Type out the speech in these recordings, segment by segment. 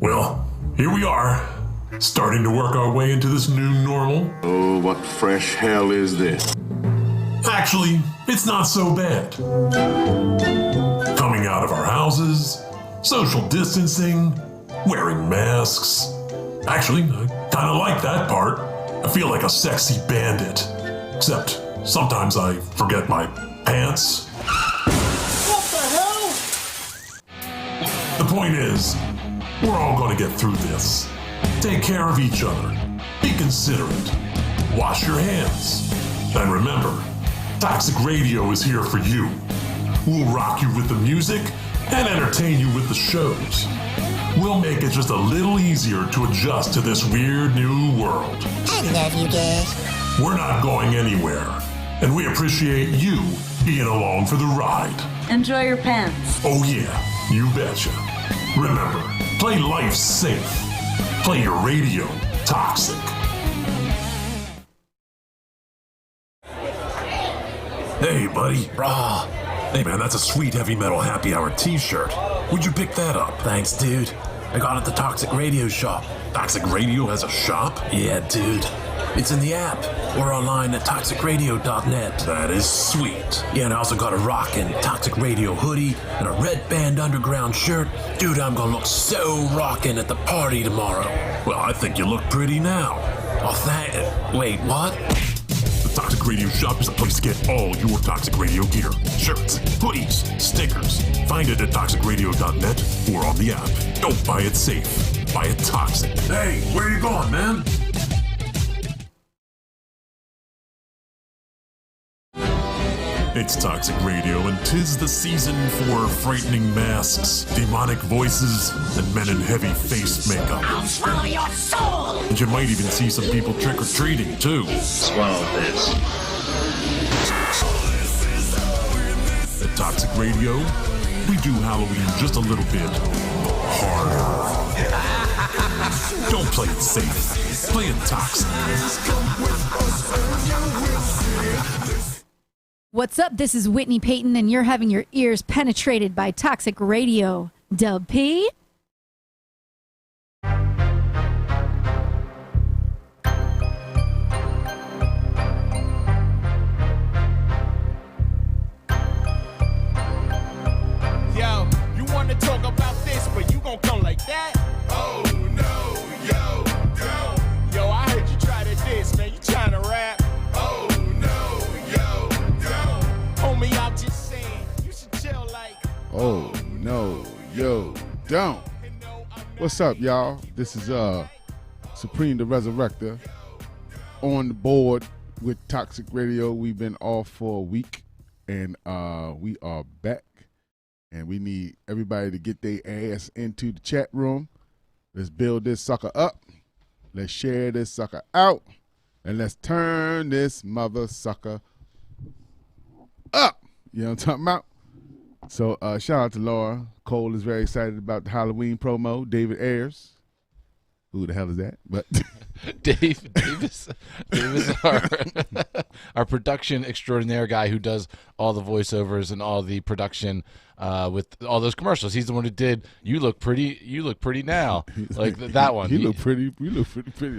Well, here we are, starting to work our way into this new normal. Oh, what fresh hell is this? Actually, it's not so bad. Coming out of our houses, social distancing, wearing masks. Actually, I kind of like that part. I feel like a sexy bandit. Except, sometimes I forget my pants. What the hell? The point is, we're all going to get through this. Take care of each other. Be considerate. Wash your hands. And remember, Toxic Radio is here for you. We'll rock you with the music and entertain you with the shows. We'll make it just a little easier to adjust to this weird new world. I love you guys. We're not going anywhere, and we appreciate you being along for the ride. Enjoy your pants. Oh yeah, you betcha. Remember, play life safe. Play your radio toxic. Hey, buddy. Rah. Hey, man, that's a sweet heavy metal happy hour t-shirt. Where'd you pick that up? Thanks, dude. I got it at the Toxic Radio shop. Toxic Radio has a shop? Yeah, dude. It's in the app or online at toxicradio.net. That is sweet. Yeah, and I also got a rockin' Toxic Radio hoodie and a Red Band Underground shirt. Dude, I'm gonna look so rockin' at the party tomorrow. Well, I think you look pretty now. Oh, Wait, what? The Toxic Radio shop is a place to get all your Toxic Radio gear. Shirts, hoodies, stickers. Find it at toxicradio.net or on the app. Don't buy it safe. Buy it toxic. Hey, where you going, man? It's Toxic Radio, and 'tis the season for frightening masks, demonic voices, and men in heavy face makeup. I'll swallow your soul! And you might even see some people trick-or-treating, too. Swallow this. At Toxic Radio, we do Halloween just a little bit harder. Don't play it safe. Play it toxic. What's up? This is Whitney Payton, and you're having your ears penetrated by Toxic Radio. Dub P. Yo, you wanna talk about this, but you gon' come like that? Oh no, yo, don't. Yo, I heard you try to diss, man. You tryna rap? Oh no, yo, don't. Homie, I'm just saying, you should chill like. Oh no, yo, don't. What's up, y'all? This is Supreem the Resurrector on the board with Toxic Radio. We've been off for a week, and we are back. And we need everybody to get their ass into the chat room. Let's build this sucker up. Let's share this sucker out. And let's turn this mother sucker up. You know what I'm talking about? So shout out to Laura. Cole is very excited about the Halloween promo. David Ayers. Who the hell is that? But Dave is our production extraordinaire guy who does all the voiceovers and all the production with all those commercials. He's the one who did "You Look Pretty Now," like that one. You look pretty.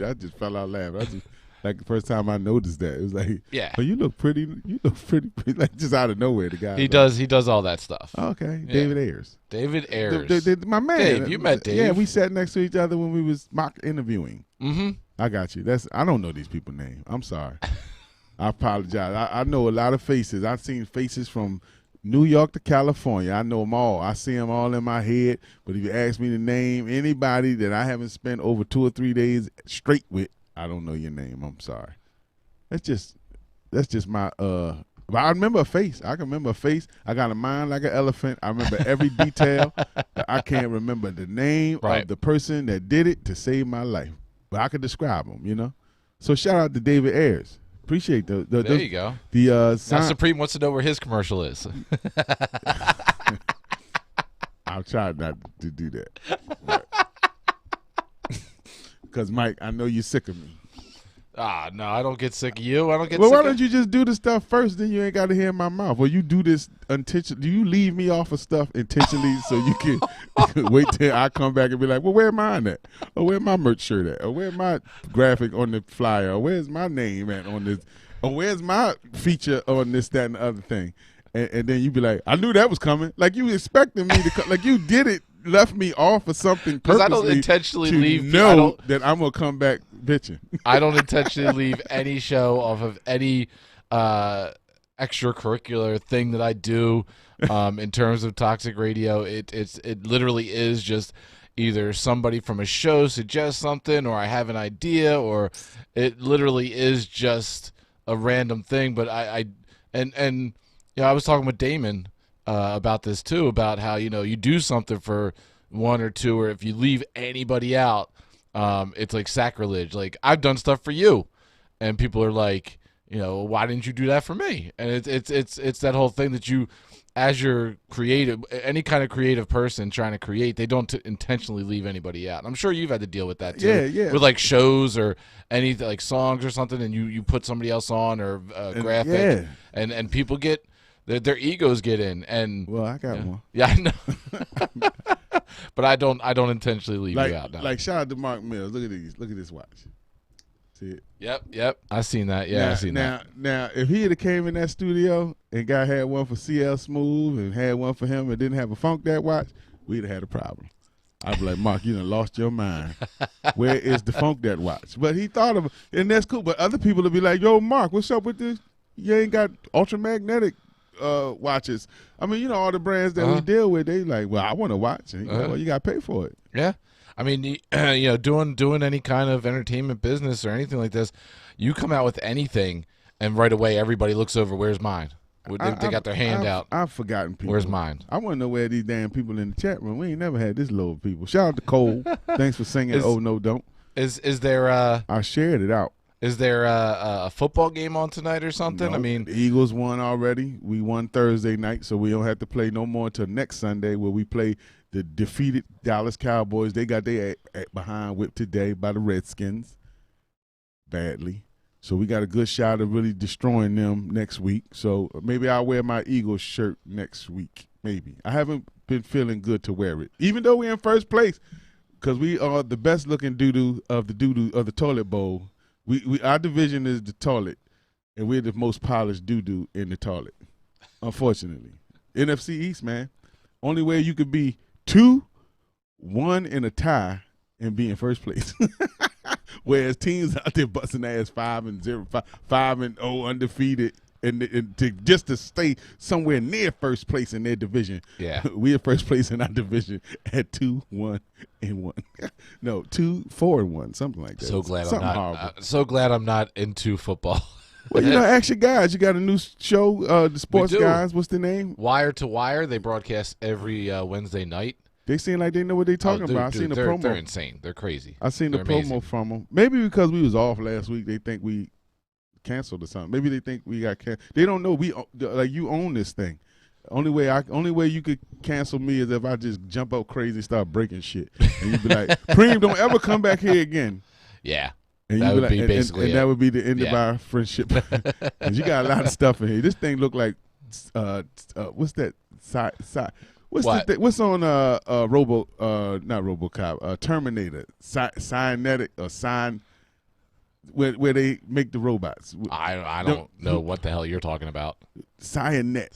I just fell out laughing. Like the first time I noticed that, it was like, yeah, oh, you look pretty, like just out of nowhere. The guy. He does all that stuff. Okay, Yeah. David Ayers. David Ayers. My man. Dave, you met Dave. Yeah, we sat next to each other when we was mock interviewing. Mm-hmm. I got you. I don't know these people's names. I'm sorry. I apologize. I know a lot of faces. I've seen faces from New York to California. I know them all. I see them all in my head. But if you ask me to name anybody that I haven't spent over 2 or 3 days straight with, I don't know your name. I'm sorry. That's just my but I remember a face. I can remember a face. I got a mind like an elephant. I remember every detail. I can't remember the name of the person that did it to save my life. But I can describe them, you know? So shout out to David Ayers. Appreciate there you go. Now Supreme wants to know where his commercial is. I'll try not to do that. Because, Mike, I know you're sick of me. No, I don't get sick of you. I don't get Well, sick why of don't you just do the stuff first? Then you ain't got to hear my mouth. Well, you do this intentionally. Do you leave me off of stuff intentionally so you can wait till I come back and be like, well, where mine at? Or where my merch shirt at? Or where my graphic on the flyer? Or where's my name at on this? Or where's my feature on this, that, and the other thing? And then you be like, I knew that was coming. Like you expecting me to come. Like you did it, left me off of something purposely. Because I don't intentionally to leave. know that I'm going to come back bitching. I don't intentionally leave any show off of any extracurricular thing that I do in terms of Toxic Radio. It literally is just either somebody from a show suggests something, or I have an idea, or it literally is just a random thing. But I was talking with Damon about this too, about how you do something for one or two, or if you leave anybody out, it's like sacrilege. Like I've done stuff for you, and people are like, why didn't you do that for me? And it's that whole thing that you, as you're creative, any kind of creative person trying to create, they don't intentionally leave anybody out. I'm sure you've had to deal with that too. Yeah. With like shows or anything, like songs or something, and you put somebody else on, or graphic, and people get their egos get in. And well, I got one. Yeah, I know. But I don't intentionally leave you out. Now. Like shout out to Mark Mills. Look at these. Look at this watch. See it? Yep. I seen that. Yeah, I seen that. Now, if he had came in that studio and had one for CL Smooth and had one for him and didn't have a Funk That watch, we'd have had a problem. I'd be like, Mark, you done lost your mind. Where is the Funk That watch? But he thought of it, and that's cool. But other people would be like, yo, Mark, what's up with this? You ain't got ultramagnetic watches. I mean, all the brands that we deal with, they like, well, I want to watch. And well, you got to pay for it. Yeah. I mean, doing any kind of entertainment business or anything like this, you come out with anything, and right away everybody looks over, where's mine? They got their hand out. I've forgotten people. Where's mine? I want to know where these damn people in the chat room. We ain't never had this low of people. Shout out to Cole. Thanks for singing Oh No Don't. Is there I shared it out. Is there a football game on tonight or something? No, I mean, the Eagles won already. We won Thursday night, so we don't have to play no more until next Sunday, where we play the defeated Dallas Cowboys. They got their behind whipped today by the Redskins badly. So we got a good shot of really destroying them next week. So maybe I'll wear my Eagles shirt next week. Maybe. I haven't been feeling good to wear it, even though we're in first place, because we are the best looking doo-doo of the toilet bowl. Our division is the toilet, and we're the most polished doo-doo in the toilet, unfortunately. NFC East, man. Only way you could be 2-1 in a tie and be in first place. Whereas teams out there busting ass 5-0, 5-0 undefeated, and just to stay somewhere near first place in their division. Yeah, we are first place in our division at 2-1-1. No, 2-4-1, something like that. So glad I'm not into football. Well, ask your guys. You got a new show, the Sports Guys. What's the name? Wire to Wire. They broadcast every Wednesday night. They seem like they know what they're talking about. I seen the promo. They're insane. They're crazy. I seen the promo from them. Maybe because we was off last week, they think we canceled or something. Maybe they think we got canceled. They don't know you own this thing. Only way you could cancel me is if I just jump up crazy and start breaking shit. And you'd be like, Preem, don't ever come back here again. Yeah. And that would be basically and that would be the end of our friendship. Because you got a lot of stuff in here. This thing look like what's that? What's on not RoboCop, Terminator, Cynetic or Sign, where they make the robots. I don't know what the hell you're talking about. Cynet,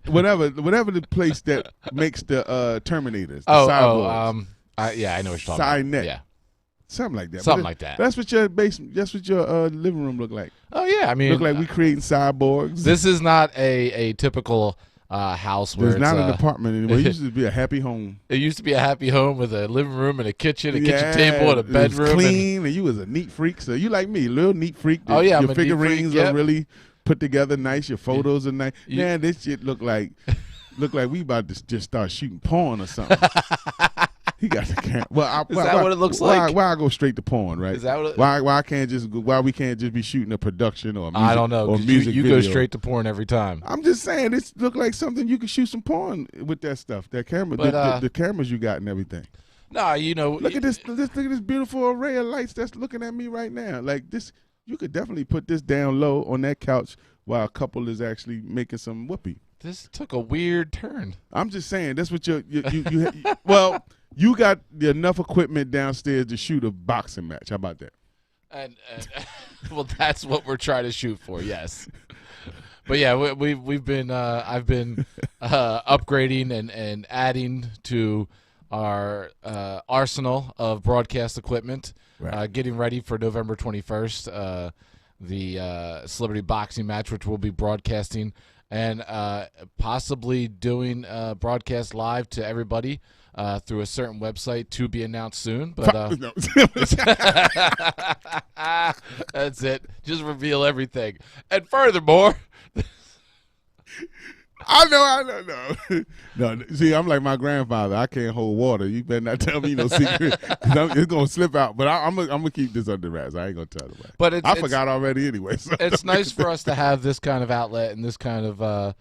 whatever the place that makes the Terminators. The cyborgs. I know what you're talking about. Yeah. Something like that. Something like that. That's what your basement. That's what your living room look like. Oh yeah, I mean, look like we creating cyborgs. This is not a typical house where it's not an apartment anymore. It used to be a happy home. It used to be a happy home with a living room and a kitchen, kitchen table, and a bedroom. It was clean, and you was a neat freak. So you like me, a little neat freak. Oh yeah, your figurines are really put together nice. Your photos are nice. Man, this shit look like we about to just start shooting porn or something. He got the camera. Well, is that what it looks like? Why I go straight to porn, right? Is that what why we can't just be shooting a production or music, I don't know. Or music you video. go straight to porn every time. I'm just saying, this look like something you could shoot some porn with that stuff. That camera, but, the cameras you got and everything. Nah, you know, Look at this. Look at this beautiful array of lights that's looking at me right now. Like this, you could definitely put this down low on that couch while a couple is actually making some whoopee. This took a weird turn. I'm just saying that's what you well, you got enough equipment downstairs to shoot a boxing match. How about that? And well, that's what we're trying to shoot for. Yes. But yeah, we've been I've been upgrading and adding to our arsenal of broadcast equipment, Right. getting ready for November 21st, the celebrity boxing match, which we'll be broadcasting and possibly doing broadcast live to everybody through a certain website to be announced soon. But No. that's it. Just reveal everything. And furthermore. I know. No, see, I'm like my grandfather. I can't hold water. You better not tell me no secret. 'Cause it's gonna slip out. But I'm gonna keep this under wraps. I ain't gonna tell nobody. But I forgot already anyway. So it's nice for us to have this kind of outlet and this kind of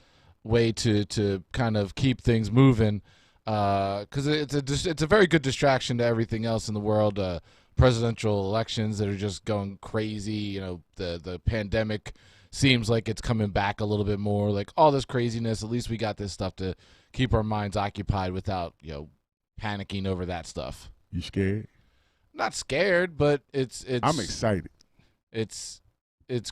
way to kind of keep things moving, because it's a very good distraction to everything else in the world. Presidential elections that are just going crazy. You know, the pandemic seems like it's coming back a little bit more. Like all this craziness, at least we got this stuff to keep our minds occupied without, you know, panicking over that stuff. You scared? Not scared, but it's I'm excited. It's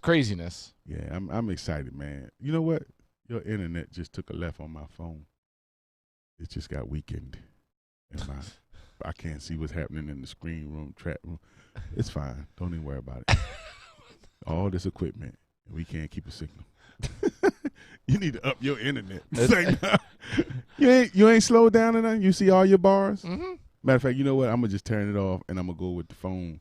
craziness. Yeah, I'm excited, man. You know what? Your internet just took a left on my phone. It just got weakened, and I can't see what's happening in the screen room, chat room. It's fine. Don't even worry about it. All this equipment, and we can't keep a signal. You need to up your internet. It's like, no. You ain't slowed down enough. You see all your bars. Mm-hmm. Matter of fact, you know what? I'm gonna just turn it off, and I'm gonna go with the phone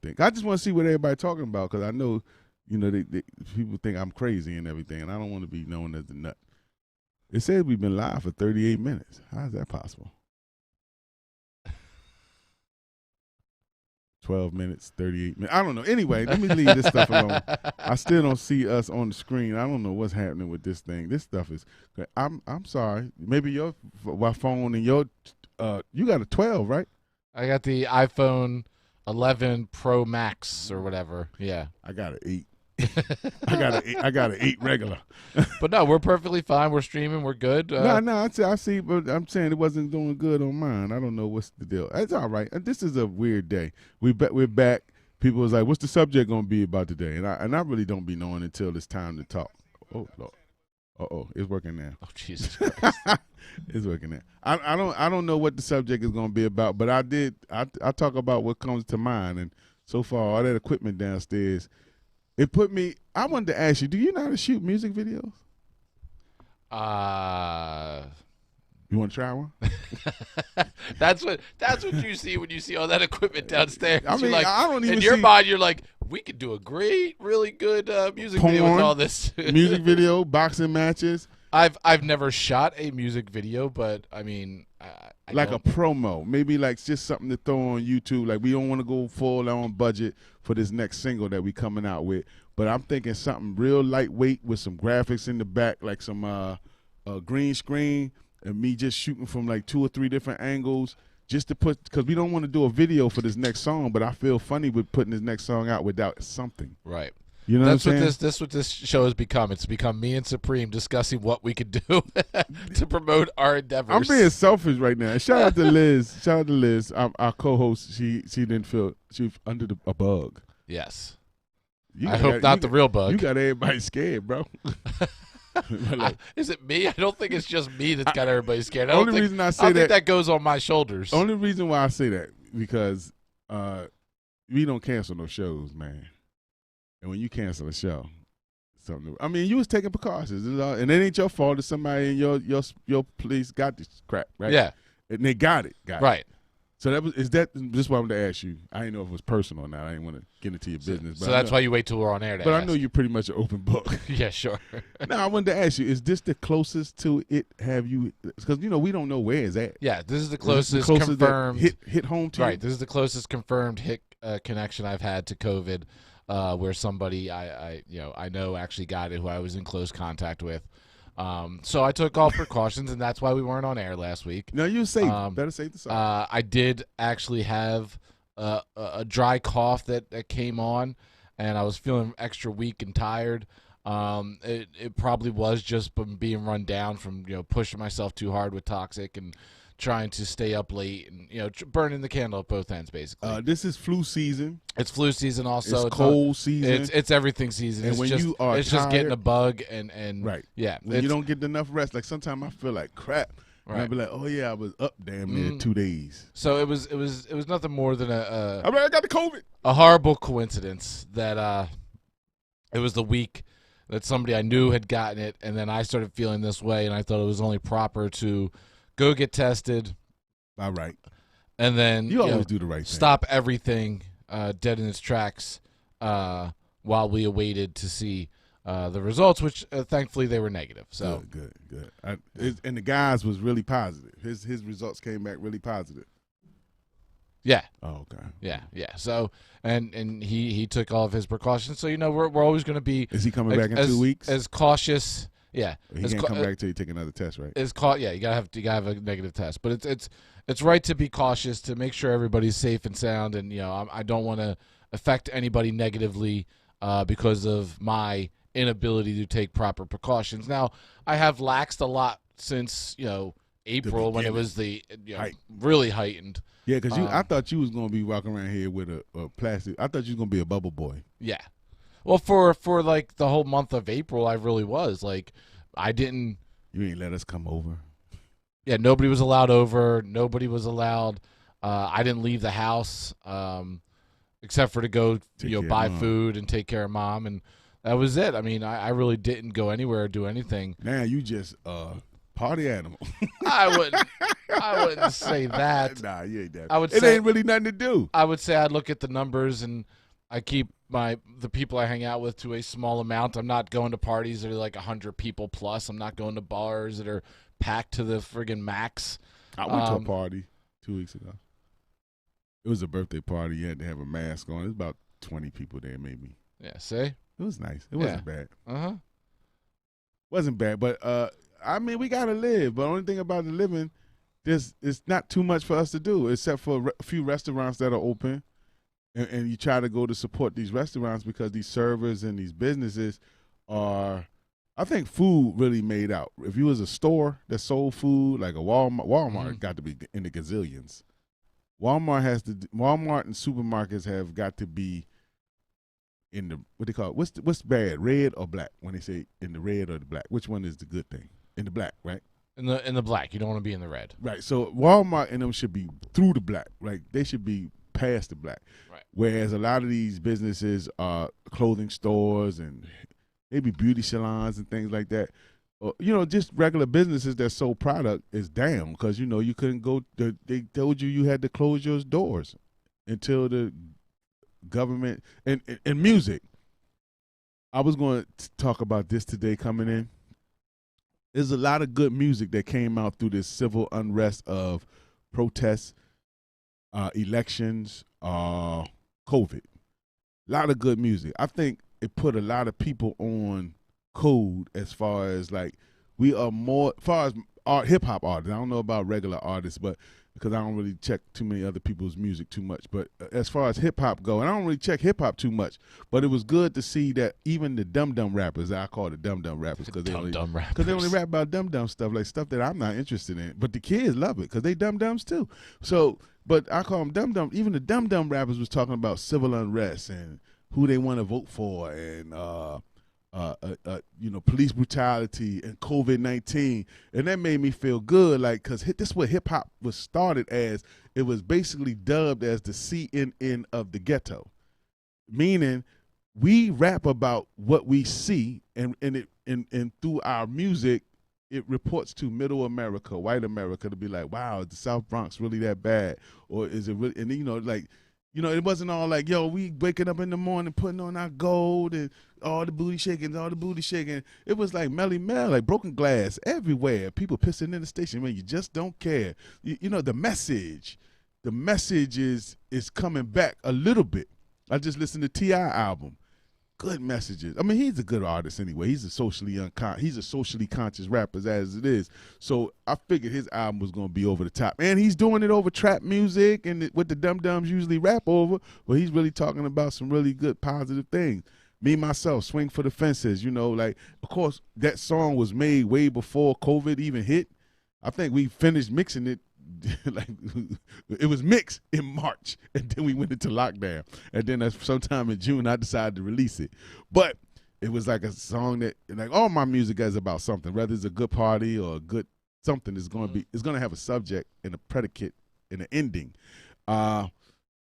thing. I just want to see what everybody talking about, because I know, you know, they people think I'm crazy and everything, and I don't want to be known as the nut. It says we've been live for 38 minutes. How is that possible? 12 minutes, 38 minutes. I don't know. Anyway, let me leave this stuff alone. I still don't see us on the screen. I don't know what's happening with this thing. This stuff is. I'm sorry. Maybe your phone and your you got a 12, right? I got the iPhone 11 Pro Max or whatever. Yeah. I got an 8. I got an 8 regular. But no, we're perfectly fine. We're streaming. We're good. No, I see, but I'm saying it wasn't doing good on mine. I don't know what's the deal. It's all right. This is a weird day. We're back. People was like, "What's the subject going to be about today?" And I really don't be knowing until it's time to talk. Oh Lord. It's working now. Oh Jesus Christ. It's working now. I don't know what the subject is going to be about, but I talk about what comes to mind, and so far all that equipment downstairs. It put me. I wanted to ask you: do you know how to shoot music videos? You want to try one? That's what you see when you see all that equipment downstairs. I mean, like, I don't even in your see mind. You're like, we could do a really good music video with porn, all this music video, boxing matches. I've never shot a music video, but I mean, I like don't- a promo, maybe like just something to throw on YouTube. Like we don't want to go full on budget for this next single that we coming out with, but I'm thinking something real lightweight with some graphics in the back, like some green screen, and me just shooting from like 2 or 3 different angles, just to put, because we don't want to do a video for this next song, but I feel funny with putting this next song out without something. right. You know That's what I'm saying? this what this show has become. It's become me and Supreme discussing what we could do to promote our endeavors. I'm being selfish right now. Shout out to Liz. Our co-host. She didn't feel she was under a bug. Yes. You I hope not the real bug. You got everybody scared, bro. Like, Is it me? I don't think it's just me that's got everybody scared. Only reason I say don't think that- that goes on my shoulders. only reason why I say that because we don't cancel no shows, man. And when you cancel a show, something. I mean, you was taking precautions, and it ain't your fault if somebody in your police got this crap, right? Yeah. And they got it. Right. So this what I wanted to ask you. I didn't know if it was personal or not. I didn't want to get into your business. So that's why you wait till we're on air to But I ask. know you're pretty much an open book. Yeah, sure. Now I wanted to ask you: is this the closest to it? Have you? Because we don't know where it's at. Yeah, this is the Is this closest that confirmed. hit home to Right. you? This is the closest confirmed hit connection I've had to COVID, where somebody I know actually got it, who I was in close contact with. So I took all precautions, and that's why we weren't on air last week. No, you safe. Better safe than sorry. I did actually have a dry cough that came on, and I was feeling extra weak and tired. It probably was just being run down from pushing myself too hard with Toxic and trying to stay up late and burning the candle at both ends basically. This is flu season. It's flu season also. It's cold season. It's everything season. And it's when just, you are it's just tired, getting a bug and right. Yeah. When you don't get enough rest, like sometimes I feel like crap. Right. And I'll be like, oh yeah, I was up damn near 2 days. So it was nothing more than I got the COVID. A horrible coincidence that it was the week that somebody I knew had gotten it, and then I started feeling this way, and I thought it was only proper to go get tested. All right. And then you always do the right thing. Stop everything dead in its tracks while we awaited to see the results, which thankfully they were negative. So good. And the guys was really positive. His results came back really positive. Yeah. Oh, okay. Yeah. So and he took all of his precautions. So we're always going to be. Is he coming back in 2 weeks? As cautious. Yeah. He can't come back until you take another test, right? Yeah, you gotta have a negative test, but it's right to be cautious to make sure everybody's safe and sound, and I don't want to affect anybody negatively because of my inability to take proper precautions. Now I have laxed a lot since April when it was the really heightened. Yeah, because I thought you was gonna be walking around here with a plastic. I thought you was gonna be a bubble boy. Yeah. Well, for like the whole month of April, I really was like, I didn't. You ain't let us come over. Yeah, nobody was allowed over. Nobody was allowed. I didn't leave the house except for to go, buy food and take care of Mom, and that was it. I mean, I really didn't go anywhere or do anything. Now you just party animal. I wouldn't say that. Nah, you ain't that. It ain't really nothing to do. I would say I'd look at the numbers and I keep the people I hang out with to a small amount. I'm not going to parties that are like 100 people plus. I'm not going to bars that are packed to the friggin' max. I went to a party 2 weeks ago. It was a birthday party. You had to have a mask on. It was about 20 people there, maybe. Yeah, see? It was nice. It wasn't bad. Uh-huh. Wasn't bad, but I mean, we gotta live. But the only thing about the living, it's not too much for us to do, except for a few restaurants that are open. And you try to go to support these restaurants because these servers and these businesses are, I think food really made out. If you was a store that sold food, like a Walmart got to be in the gazillions. Walmart and supermarkets have got to be in the, what they call it, what's bad, red or black? When they say in the red or the black, which one is the good thing? In the black, right? In the black. You don't want to be in the red. Right. So Walmart and them should be through the black. Like they should be past the black. Right. Whereas a lot of these businesses are clothing stores and maybe beauty salons and things like that. Just regular businesses that sold product is down because, you couldn't go. They told you had to close your doors until the government and music. I was going to talk about this today coming in. There's a lot of good music that came out through this civil unrest of protests, elections, COVID. A lot of good music. I think it put a lot of people on code as far as like we are more, as far as hip hop artists. I don't know about regular artists, but because I don't really check too many other people's music too much. But as far as hip hop go, and I don't really check hip hop too much, but it was good to see that even the dumb rappers, I call it dumb rappers because they only rap about dumb stuff, like stuff that I'm not interested in. But the kids love it because they dumb too. So, but I call them dumb. Even the dumb rappers was talking about civil unrest and who they want to vote for and police brutality and COVID-19, and that made me feel good, like, because this is what hip hop was started as. It was basically dubbed as the CNN of the ghetto, meaning we rap about what we see, and through our music, it reports to middle America, white America, to be like, wow, is the South Bronx really that bad, or is it really? And it wasn't all like, yo, we waking up in the morning, putting on our gold and all the booty shaking. It was like Melly Mel, like broken glass everywhere. People pissing in the station. Man, you just don't care. The message is coming back a little bit. I just listened to T.I. album. good messages. I mean, he's a good artist anyway. He's a socially conscious rapper as it is. So I figured his album was gonna be over the top, and he's doing it over trap music and what the dum dums usually rap over. But he's really talking about some really good positive things. Me myself, Swing for the Fences. Like of course that song was made way before COVID even hit. I think we finished mixing it. Like it was mixed in March, and then we went into lockdown, and then sometime in June I decided to release it. But it was like a song that, like, all my music is about something, whether it's a good party or a good something. It's going to have a subject and a predicate and an ending. But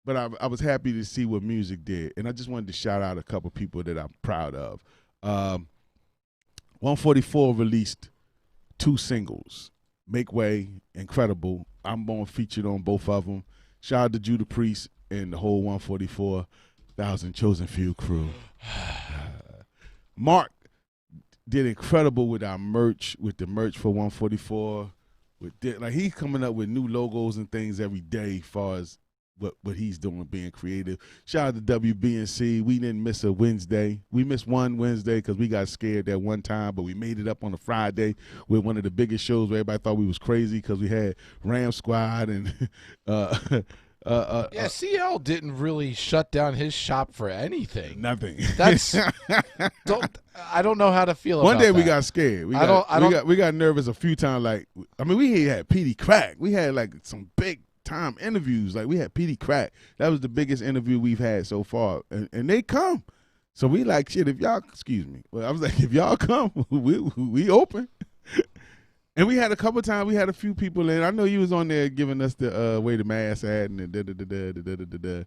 I was happy to see what music did, and I just wanted to shout out a couple people that I'm proud of. 144 released 2 singles. Make Way, Incredible. I'm born featured on both of them. Shout out to Judah Priest and the whole 144,000 Chosen Few crew. Mark did incredible with our merch, with the merch for 144. Like he's coming up with new logos and things every day as far as what he's doing, being creative. Shout out to WBNC. We didn't miss a Wednesday. We missed one Wednesday because we got scared that one time, but we made it up on a Friday with one of the biggest shows where everybody thought we was crazy because we had Ram Squad and CL didn't really shut down his shop for anything. Nothing. That's I don't know how to feel about that. One day we got scared. We got nervous a few times. Like, I mean, we had PD Crack. We had like some big time interviews. Like we had PD Crack. That was the biggest interview we've had so far, and they come. So we like, shit, if y'all, excuse me. Well, I was like, if y'all come, we open. And we had a couple times, we had a few people in. I know you was on there giving us the way the mask at and the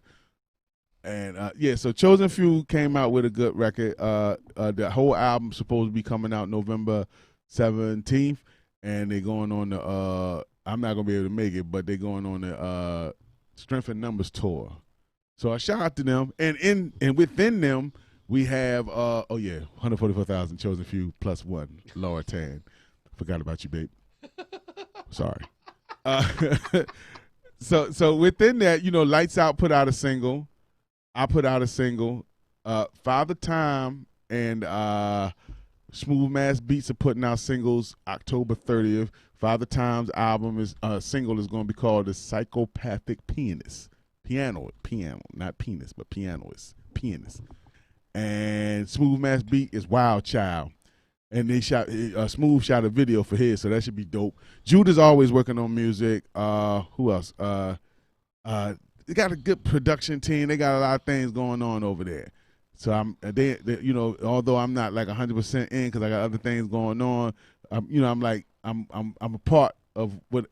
And yeah, so Chosen Few came out with a good record. The whole album supposed to be coming out November 17th, and they're going on the I'm not gonna be able to make it, but they're going on the Strength in Numbers tour. So I shout out to them, and within them we have 144,000 Chosen Few plus one Laura Tan. Forgot about you, babe. Sorry. So within that, Lights Out put out a single. I put out a single. Father Time and Smooth Mass Beats are putting out singles October 30th. Father Time's album single is going to be called The Psychopathic Pianist. Piano, not penis, but pianist. And Smooth Mass Beat is Wild Child. And they Smooth shot a video for his, so that should be dope. Judah's always working on music. Who else? They got a good production team. They got a lot of things going on over there. So they although I'm not like 100% in because I got other things going on, I'm a part of what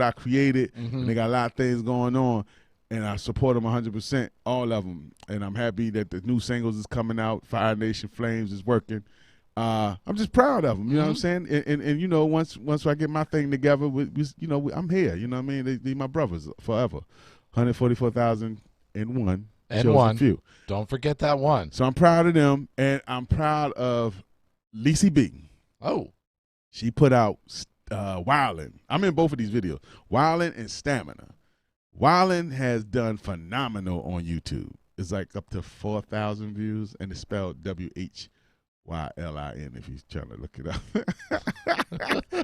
I created, and they got a lot of things going on, and I support them 100%, all of them. And I'm happy that the new singles is coming out. Fire Nation Flames is working. I'm just proud of them. You know what I'm saying? And once I get my thing together, I'm here. You know what I mean? They my brothers forever. 144,001. And one. Few. Don't forget that one. So I'm proud of them, and I'm proud of Lacey B. Oh. She put out Wildin'. I'm in both of these videos. Wildin' and Stamina. Wildin' has done phenomenal on YouTube. It's like up to 4,000 views, and it's spelled WHYLIN if you're trying to look it up.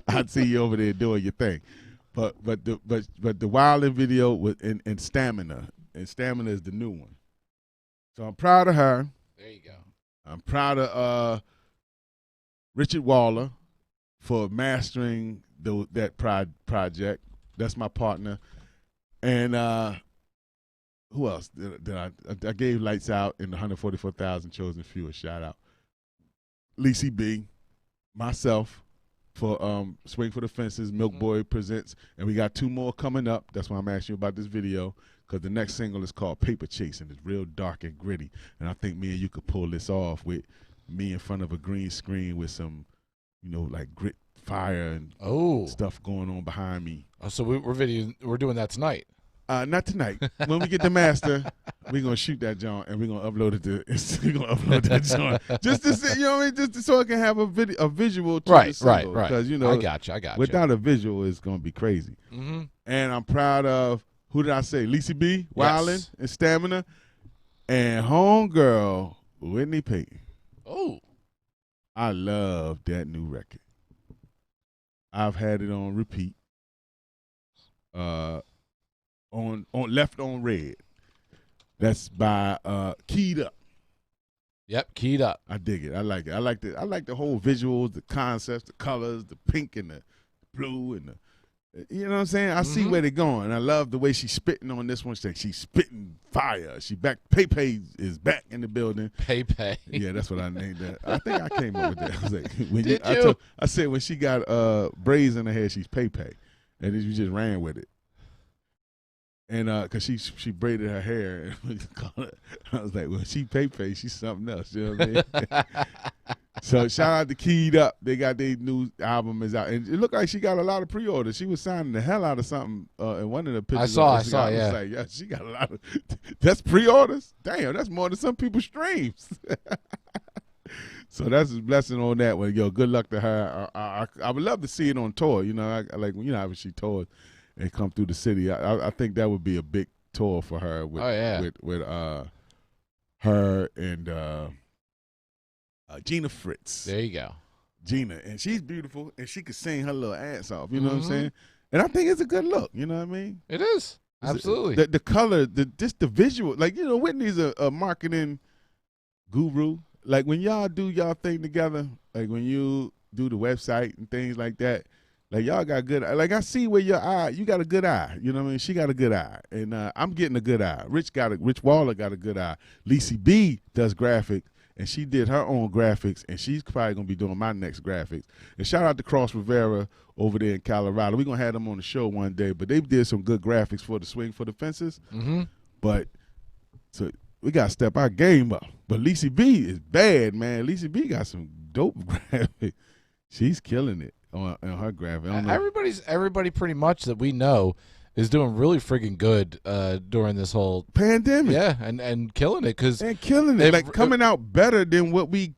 I'd see you over there doing your thing. But the Wildin' video and Stamina. And Stamina is the new one. So I'm proud of her. There you go. I'm proud of Richard Waller for mastering that project. That's my partner. And who else did I gave Lights Out in the 144,000 Chosen Few a shout out. Lacey B, myself for Swing for the Fences, Milk Boy Presents, and we got 2 more coming up. That's why I'm asking you about this video, because the next single is called Paper Chase, and it's real dark and gritty. And I think me and you could pull this off with me in front of a green screen with some, like grit, fire, and stuff going on behind me. Oh, so we're doing that tonight. Not tonight. When we get the master, we're gonna shoot that joint and we're gonna upload it to. We're gonna upload that joint just to see, just so it can have a visual. To the single, right. Because I got you. Without a visual, it's gonna be crazy. Mm-hmm. And I'm proud of who did I say? Lacey B, Wildin', and Stamina, and homegirl Whitney Payton. Oh. I love that new record. I've had it on repeat. On Left on Red. That's by Keyed Up. Yep, Keyed Up. I dig it. I like it. I like the whole visuals, the concepts, the colors, the pink and the blue and the, you know what I'm saying? I see where they're going. I love the way she's spitting on this one. She's spitting fire. She back. Pepe is back in the building. Pepe. Yeah, that's what I named that. I think I came up with that. I was like, when Did you? I said when she got braids in her hair, she's Pepe, and then you just ran with it. And cause she braided her hair, and I was like, well, she Pepe, she's something else. You know what I mean? So shout out to Keyed Up. They got their new album is out, and it looked like she got a lot of pre-orders. She was signing the hell out of something in one of the pictures. I saw. I was like, yeah, she got a lot of. That's pre-orders. Damn, that's more than some people's streams. So that's a blessing on that one. Yo, good luck to her. I would love to see it on tour. You know, I like when she toured and come through the city. I think that would be a big tour for her. With, with her and. Gina Fritz. There you go. Gina. And she's beautiful, and she could sing her little ass off. You know what I'm saying? And I think it's a good look. You know what I mean? It is. Absolutely. The color, just the visual. Like, you know, Whitney's a marketing guru. Like, when y'all do y'all thing together, like when you do the website and things like that, like, y'all got good. Like, I see where your eye, you got a good eye. You know what I mean? She got a good eye. And I'm getting a good eye. Rich Waller got a good eye. Lacey B does graphics. And she did her own graphics, and she's probably going to be doing my next graphics. And shout out to Cross Rivera over there in Colorado. We're going to have them on the show one day, but they did some good graphics for the Swing for the Fences. But so we got to step our game up. But Lacey B is bad, man. Lacey B got some dope graphics. She's killing it on her graphics. Everybody pretty much that we know is doing really friggin' good during this whole pandemic. Yeah, and killing it like coming out better than what we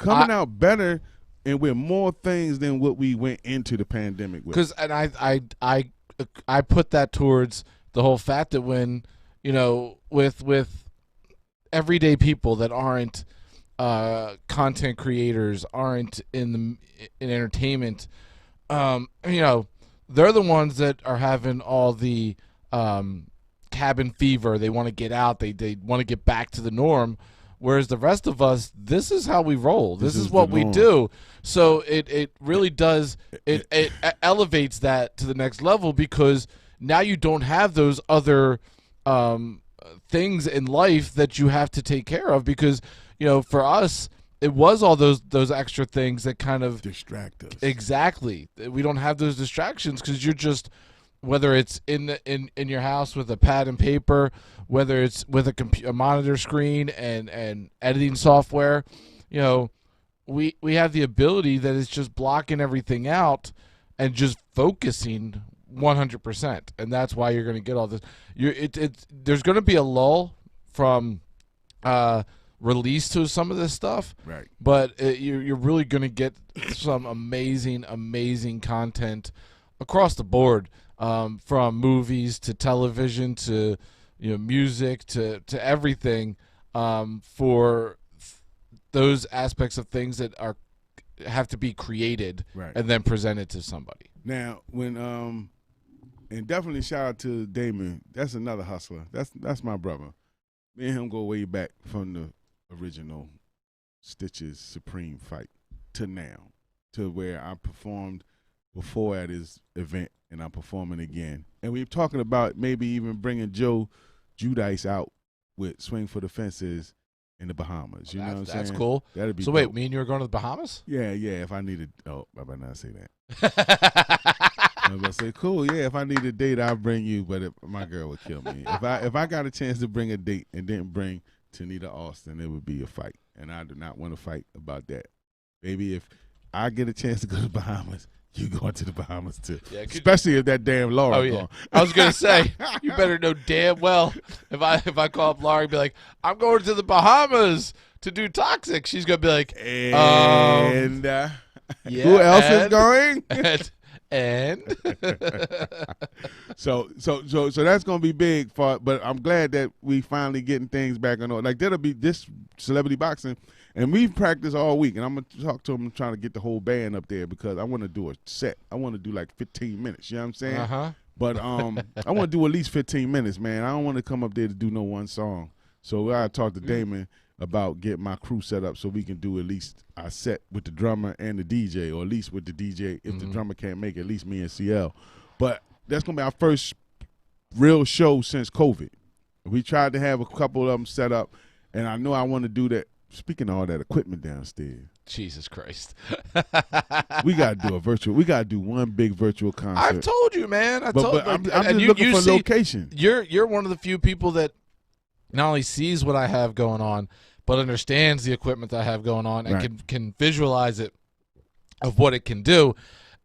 out better and with more things than what we went into the pandemic with. Because I put that towards the whole fact that when, you know, with everyday people that aren't content creators, aren't in entertainment, you know, they're the ones that are having all the cabin fever. They want to get out. They want to get back to the norm. Whereas the rest of us, this is how we roll. This is what we do. So it really does. It elevates that to the next level because now you don't have those other things in life that you have to take care of because, you know, for us, it was all those extra things that kind of distract us. Exactly. We don't have those distractions because you're just, whether it's in your house with a pad and paper, whether it's with a monitor screen and editing software, you know, we have the ability that it's just blocking everything out and just focusing 100%, and that's why you're going to get all this. There's going to be a lull from release to some of this stuff, right? But you're really going to get some amazing content across the board, from movies to television to, you know, music to everything, for those aspects of things that have to be created, right, and then presented to somebody. Now, when and definitely shout out to Damon. That's another hustler. That's my brother. Me and him go way back from the original Stitches Supreme fight to now, to where I performed before at his event, and I'm performing again. And we're talking about maybe even bringing Joe Judice out with Swing for the Fences in the Bahamas. You know what I'm saying? That's cool. That'd be so. dope. Wait, me and you are going to the Bahamas? Yeah. If I needed, I better not say that. I was about to say, cool. Yeah, if I need a date, I'll bring you. But my girl would kill me if I got a chance to bring a date and didn't bring Tanita Austin. It would be a fight, and I do not want to fight about that. Baby, if I get a chance to go to the Bahamas, you going to the Bahamas too. Yeah, especially if that damn Laura. Oh, yeah. I was gonna say, you better know damn well if I call up Laura and be like, I'm going to the Bahamas to do Toxic, she's gonna be like, and yeah, who else is going? And so that's gonna be big but I'm glad that we finally getting things back on order. Like that'll be this celebrity boxing, and we've practiced all week, and I'm gonna talk to them trying to get the whole band up there because I want to do a set. I want to do like 15 minutes. You know what I'm saying? But I want to do at least 15 minutes, man. I don't want to come up there to do no one song. So I talked to Damon about getting my crew set up so we can do at least a set with the drummer and the DJ, or at least with the DJ. If the drummer can't make it, at least me and CL. But that's going to be our first real show since COVID. We tried to have a couple of them set up, and I know I want to do that. Speaking of all that equipment downstairs. Jesus Christ. We got to do a virtual. We got to do one big virtual concert. I've told you, man. I'm just looking for location. You're one of the few people that not only sees what I have going on, but understands the equipment that I have going on and can visualize it of what it can do.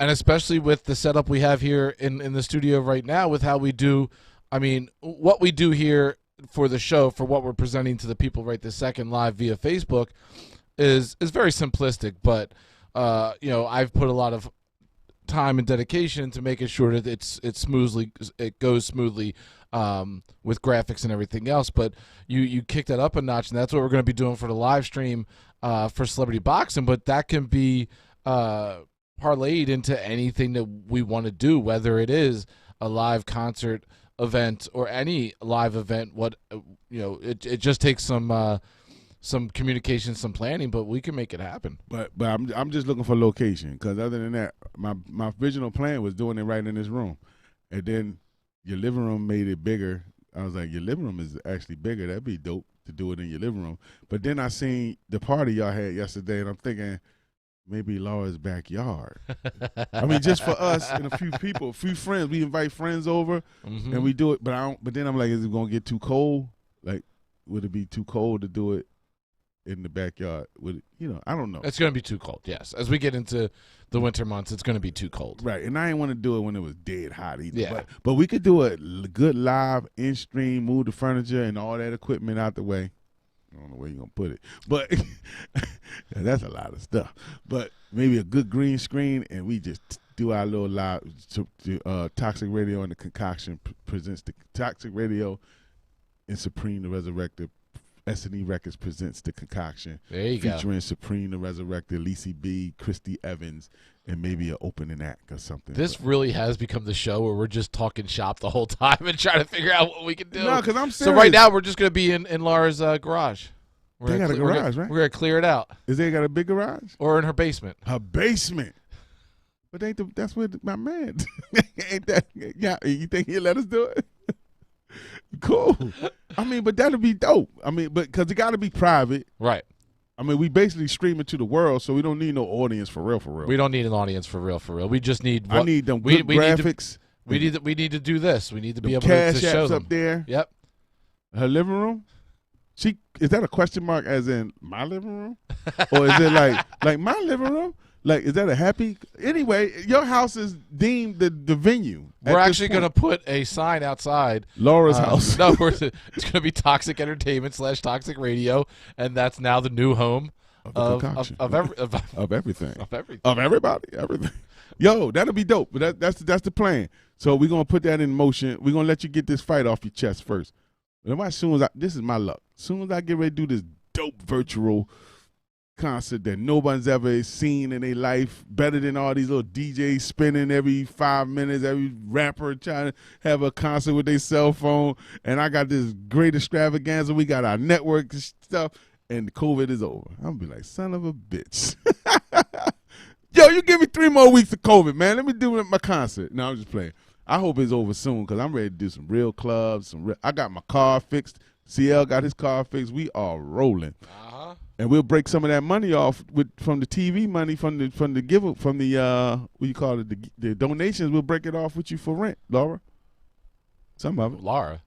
And especially with the setup we have here in the studio right now with how we do, I mean, what we do here for the show, for what we're presenting to the people right this second live via Facebook is very simplistic. But, I've put a lot of time and dedication into making sure that it goes smoothly with graphics and everything else. But you kick that up a notch, and that's what we're going to be doing for the live stream for Celebrity Boxing. But that can be parlayed into anything that we want to do, whether it is a live concert event or any live event. It just takes some communication, some planning, but we can make it happen. But I'm just looking for location, because other than that, my original plan was doing it right in this room, and then your living room made it bigger. I was like, your living room is actually bigger. That'd be dope to do it in your living room. But then I seen the party y'all had yesterday, and I'm thinking maybe Laura's backyard. I mean, just for us and a few people, a few friends. We invite friends over, and we do it. But then I'm like, is it gonna get too cold? Like, would it be too cold to do it in the backyard? I don't know. It's going to be too cold, yes. As we get into the winter months, it's going to be too cold. Right, and I didn't want to do it when it was dead hot either. Yeah. But we could do a good live, in-stream, move the furniture and all that equipment out the way. I don't know where you're going to put it. But that's a lot of stuff. But maybe a good green screen, and we just do our little live. Toxic Radio and the Concoction presents the Toxic Radio and Supreme the Resurrected. S&E Records presents The Concoction. There you go. Featuring Supreme the Resurrected, Lacey B, Christy Evans, and maybe an opening act or something. This really has become the show where we're just talking shop the whole time and trying to figure out what we can do. No, because I'm serious. So right now we're just going to be in Laura's garage. They got a garage, right? We're going to clear it out. Is they got a big garage? Or in her basement. Her basement. But that's where my man. Ain't that? Yeah, you think he'll let us do it? Cool. I mean, but that'll be dope. I mean, but because it got to be private. Right. I mean, we basically stream it to the world, so we don't need no audience for real. We don't need an audience for real. We just need. I need them good graphics. We need to do this. We need to be able to show them up there. Yep. Her living room. Is that a question mark as in my living room, or is it like my living room? Like, is that a happy? Anyway, your house is deemed the venue. We're actually going to put a sign outside Laura's house. No, it's going to be Toxic Entertainment / Toxic Radio, and that's now the new home of everything. Of everybody, everything. Yo, that'll be dope. But that's the plan. So we're gonna put that in motion. We're gonna let you get this fight off your chest first. And as soon as this is my luck. As soon as I get ready to do this dope virtual concert that nobody's ever seen in their life, better than all these little DJs spinning every 5 minutes, every rapper trying to have a concert with their cell phone, and I got this great extravaganza. We got our network and stuff, and COVID is over. I'm gonna be like, son of a bitch. Yo, you give me 3 more weeks of COVID, man. Let me do my concert. No, I'm just playing. I hope it's over soon, because I'm ready to do some real clubs. I got my car fixed. CL got his car fixed. We are rolling. And we'll break some of that money off from the TV money, from the what you call it, the donations. We'll break it off with you for rent, Laura. Some of it. Laura.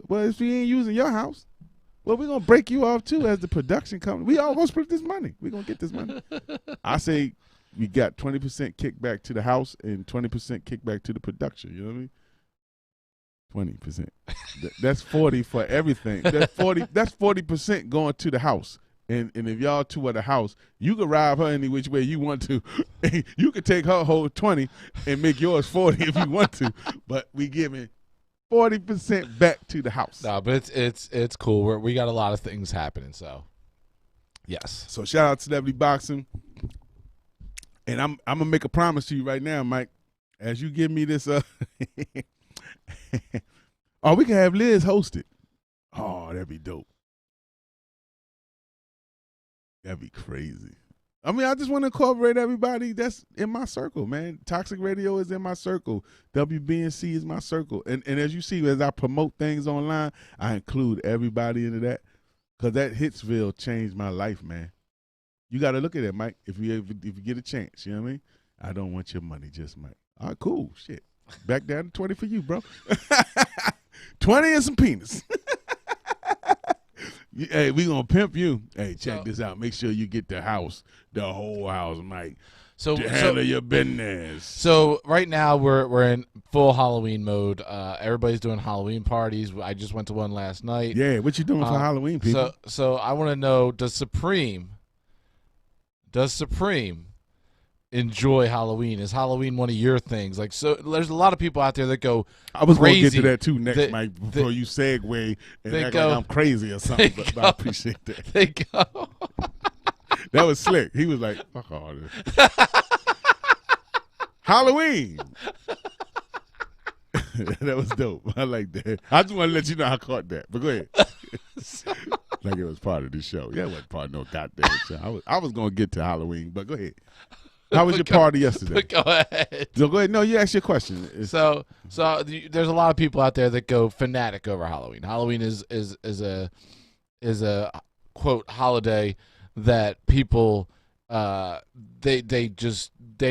Well, if we ain't using your house, well, we're gonna break you off too as the production company. We all gonna split this money. We're gonna get this money. I say we got 20% kickback to the house and 20% kickback to the production. You know what I mean? 20%. That's 40 for everything. That's 40% going to the house. And if y'all two at the house, you could rob her any which way you want to. You could take her whole 20 and make yours 40 if you want to. But we giving 40% back to the house. No, but it's cool. We got a lot of things happening, so yes. So shout out to Celebrity Boxing. And I'm gonna make a promise to you right now, Mike. As you give me this oh, we can have Liz host it. Oh, that'd be dope. That'd be crazy. I mean, I just want to incorporate everybody that's in my circle, man. Toxic Radio is in my circle. WBNC is my circle. And as you see, as I promote things online, I include everybody into that. Because that Hitsville changed my life, man. You got to look at it, Mike, if you get a chance. You know what I mean? I don't want your money, just Mike. All right, cool. Shit. Back down to 20 for you, bro. 20 and some penis. Hey, we gonna pimp you. Hey, check this out. Make sure you get the house, the whole house, Mike. To handle your business. So right now we're in full Halloween mode. Everybody's doing Halloween parties. I just went to one last night. Yeah, what you doing for Halloween, people? So I want to know, does Supreme enjoy Halloween? Is Halloween one of your things? Like, so there's a lot of people out there that go I was crazy. going to get to that too next, Mike, before you segue and act like I'm crazy or something, but I appreciate that. They go. That was slick. He was like, fuck all this. Halloween. That was dope. I like that. I just want to let you know I caught that, but go ahead. Like it was part of the show. Yeah, it wasn't part of no goddamn show. I was going to get to Halloween, but go ahead. How was your party yesterday? Go ahead. So go ahead. No, you ask your question. So there's a lot of people out there that go fanatic over Halloween. Halloween is a quote holiday that people they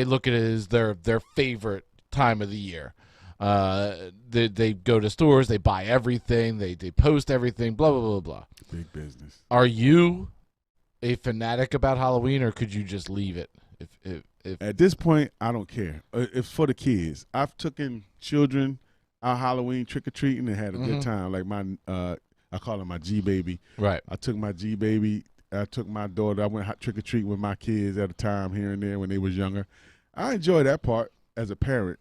look at it as their favorite time of the year. They go to stores, they buy everything, they post everything, blah blah blah blah. Big business. Are you a fanatic about Halloween, or could you just leave it? If At this point, I don't care. It's for the kids. I've taken children out Halloween trick-or-treating and had a good time. Like my, I call her my G-baby. Right. I took my G-baby. I took my daughter. I went trick-or-treating with my kids at a time here and there when they was younger. I enjoy that part as a parent,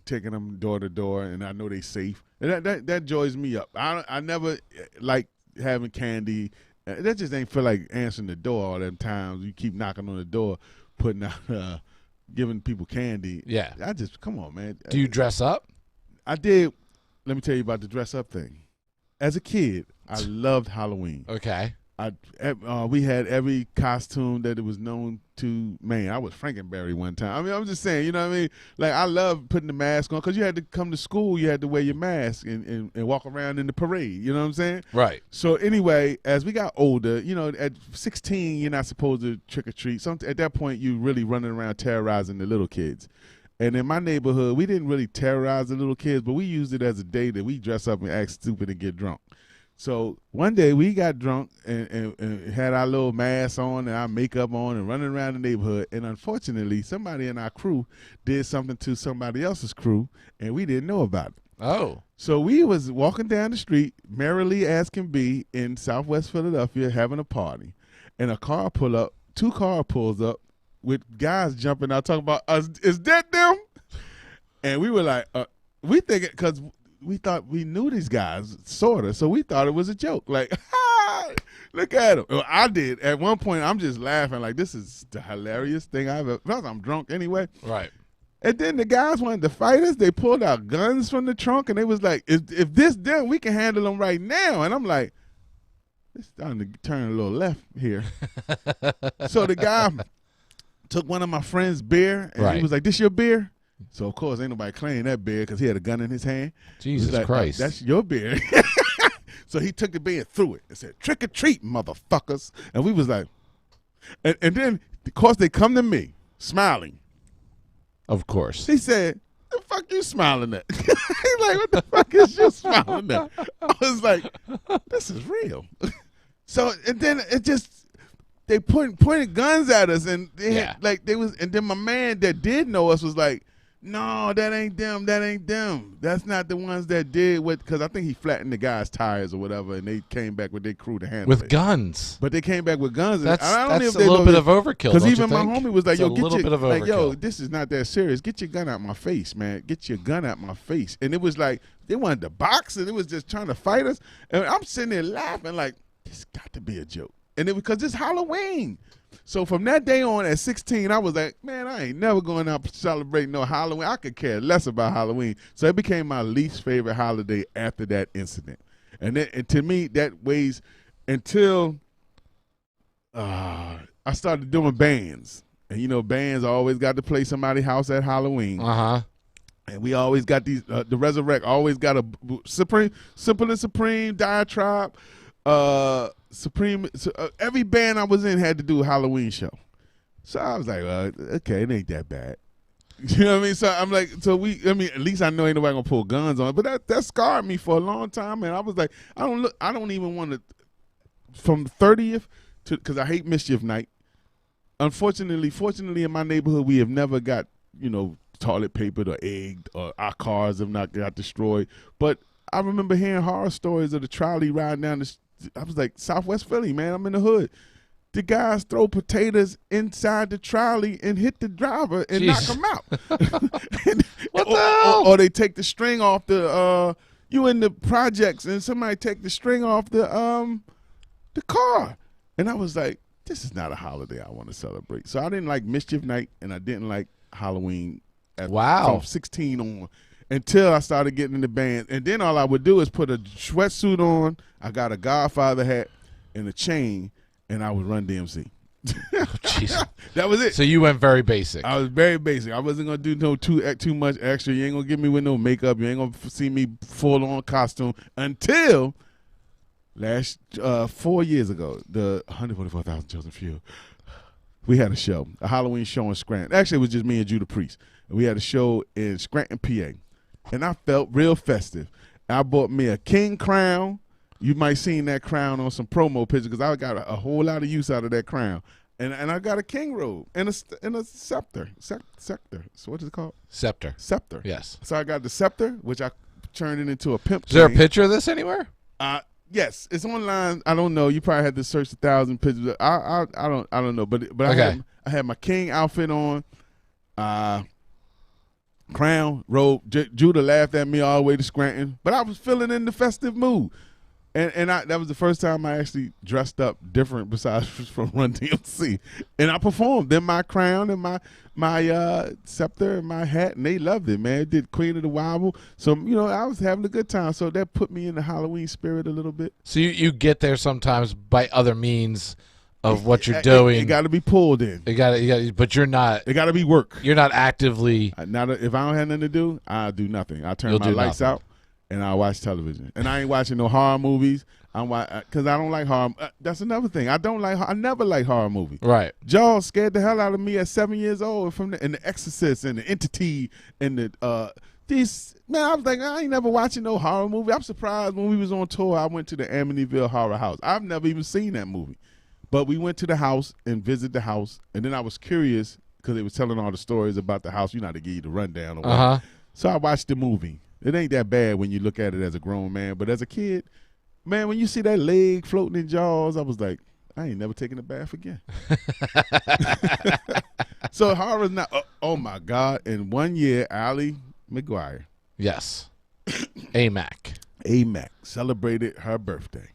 taking them door to door, and I know they safe. And that joys me up. I never like having candy. That just ain't feel like answering the door all them times. You keep knocking on the door, putting out, giving people candy. Yeah. I just, come on, man. Do you dress up? I did. Let me tell you about the dress up thing. As a kid, I loved Halloween. Okay. We had every costume that it was known to. Man, I was Frankenberry one time. I mean, I'm just saying, you know what I mean? Like, I love putting the mask on because you had to come to school. You had to wear your mask and walk around in the parade. You know what I'm saying? Right. So anyway, as we got older, you know, at 16, you're not supposed to trick or treat. At that point, you really running around terrorizing the little kids. And in my neighborhood, we didn't really terrorize the little kids, but we used it as a day that we dress up and act stupid and get drunk. So one day we got drunk and had our little masks on and our makeup on and running around the neighborhood. And unfortunately, somebody in our crew did something to somebody else's crew, and we didn't know about it. Oh. So we was walking down the street, merrily as can be, in Southwest Philadelphia, having a party. And a car two cars pulls up with guys jumping out talking about, is that them? And we were like, we think it, because we thought we knew these guys, sort of, so we thought it was a joke. Like, look at them. Well, I did. At one point, I'm just laughing like, this is the hilarious thing I've ever, because I'm drunk anyway. Right. And then the guys wanted to fight us. They pulled out guns from the trunk, and they was like, if this them, we can handle them right now. And I'm like, it's starting to turn a little left here. So the guy took one of my friend's beer, and he was like, this your beer? So, of course, ain't nobody claiming that beer because he had a gun in his hand. Jesus like, Christ. That's your beer. So he took the beer and threw it and said, trick or treat, motherfuckers. And we was like, and then, of course, they come to me, smiling. Of course. He said, the fuck you smiling at? He's like, what the fuck is you smiling at? I was like, this is real. So, and then it just, they pointed guns at us, and they had, and then my man that did know us was like, No, that ain't them. That ain't them. That's not the ones that did what, because I think he flattened the guy's tires or whatever, and they came back with their crew to handle it. With guns. But they came back with guns. And That's I don't know if a they little know bit of overkill. Because don't even you my think? homie was like, It's "Yo, a get little your bit of like, yo, overkill. this is not that serious. Get your gun out my face, man. Get your gun out my face." And it was like they wanted to box, and it was just trying to fight us. And I'm sitting there laughing like, "This got to be a joke." And it because it's Halloween. So from that day on, at 16, I was like, man, I ain't never going out celebrating no Halloween. I could care less about Halloween. So it became my least favorite holiday after that incident. And to me, that weighs until I started doing bands. And, you know, bands always got to play somebody's house at Halloween. Uh-huh. And we always got these, the Resurrect always got a Supreme, Simple and Supreme, Diatribe, Supreme. Every band I was in had to do a Halloween show. So I was like, well, okay, it ain't that bad. You know what I mean? So I'm like, at least I know ain't nobody gonna pull guns on it. But that scarred me for a long time, and I was like, I don't even want to, from 30th to, because I hate mischief night. Fortunately in my neighborhood, we have never got, you know, toilet papered or egged, or our cars have not got destroyed. But I remember hearing horror stories of the trolley riding down the. I was like, Southwest Philly, man. I'm in the hood. The guys throw potatoes inside the trolley and hit the driver and knock him out. What the hell? Or they take the string off the. You in the projects and somebody take the string off the car, and I was like, this is not a holiday I want to celebrate. So I didn't like Mischief Night, and I didn't like Halloween. Wow. From 16 on. Until I started getting in the band. And then all I would do is put a sweatsuit on. I got a Godfather hat and a chain, and I would run DMC. Jeez. That was it. So you went very basic. I was very basic. I wasn't going to do too much extra. You ain't going to get me with no makeup. You ain't going to see me full-on costume until last 4 years ago, the 144,000 Chosen Few. We had a show, a Halloween show in Scranton. Actually, it was just me and Judah Priest. And we had a show in Scranton, PA. And I felt real festive. I bought me a king crown. You might seen that crown on some promo pictures because I got a whole lot of use out of that crown. And I got a king robe and a scepter. Scepter. So what is it called? Scepter. Scepter. Yes. So I got the scepter, which I turned it into a pimp. Is there a chain. picture of this anywhere? Yes, it's online. I don't know. You probably had to search 1,000 pictures. I don't know. But Okay. I had my king outfit on. Crown, robe. Judah laughed at me all the way to Scranton, but I was feeling in the festive mood, and that was the first time I actually dressed up different besides from Run DMC, and I performed in my crown and my scepter and my hat, and they loved it, man. It did Queen of the Wobble, so you know I was having a good time. So that put me in the Halloween spirit a little bit. So you get there sometimes by other means of what you're doing. It got to be pulled in. You got, but you're not. It got to be work. You're not actively. If I don't have nothing to do, I'll do nothing. I turn You'll my do lights nothing. out, and I watch television. And I ain't watching no horror movies. Because I don't like horror. That's another thing. I never like horror movies. Right. Jaws scared the hell out of me at 7 years old and the Exorcist and the Entity and the man. I was like, I ain't never watching no horror movie. I'm surprised when we was on tour. I went to the Amityville Horror House. I've never even seen that movie. But we went to the house and visited the house, and then I was curious because they was telling all the stories about the house. You know how to give you the rundown. So I watched the movie. It ain't that bad when you look at it as a grown man, but as a kid, man, when you see that leg floating in Jaws, I was like, I ain't never taking a bath again. So horror's not. Oh my God! In 1 year, Allie McGuire, Yes. AMAC. celebrated her birthday.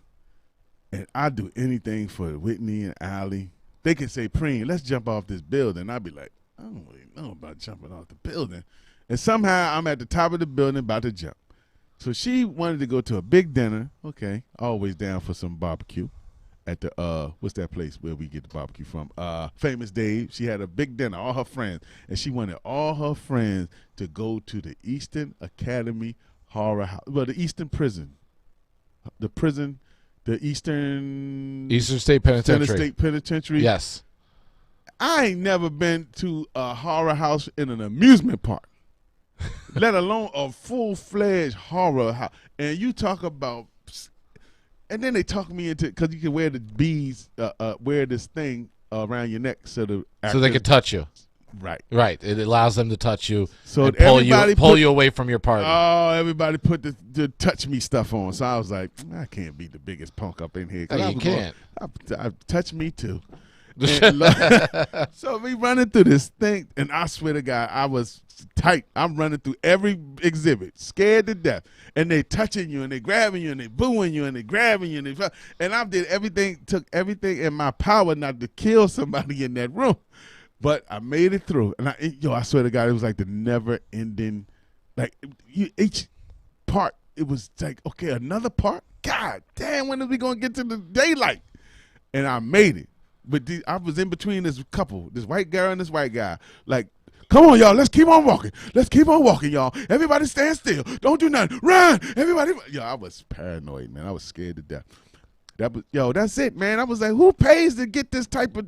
And I do anything for Whitney and Allie. They can say, Preem, let's jump off this building. I'd be like, I don't really know about jumping off the building. And somehow I'm at the top of the building about to jump. So she wanted to go to a big dinner. Okay, always down for some barbecue at the, what's that place where we get the barbecue from? Famous Dave. She had a big dinner, all her friends. And she wanted all her friends to go to the Eastern Academy Horror House. Well, the Eastern Prison. The Eastern State Penitentiary. State Penitentiary. Yes. I ain't never been to a horror house in an amusement park, let alone a full-fledged horror house. And you talk about, and then they talk me into, because you can wear the beads, wear this thing around your neck so they could touch you. Right. Right. It allows them to touch you So and pull everybody you away from your party. Oh, everybody put the touch me stuff on. So I was like, I can't be the biggest punk up in here. No, you can't. I touch me too. So we running through this thing, and I swear to God, I was tight. I'm running through every exhibit, scared to death. And they touching you, and they grabbing you, and they booing you, and they grabbing you, and I did everything, took everything in my power not to kill somebody in that room. But I made it through, and I swear to God, it was like the never-ending, like each part. It was like, okay, another part. God damn, when are we gonna get to the daylight? And I made it, but I was in between this couple, this white girl and this white guy. Like, come on, y'all, let's keep on walking. Let's keep on walking, y'all. Everybody stand still. Don't do nothing. Run, everybody. Yo, I was paranoid, man. I was scared to death. That's it, man. I was like, who pays to get this type of?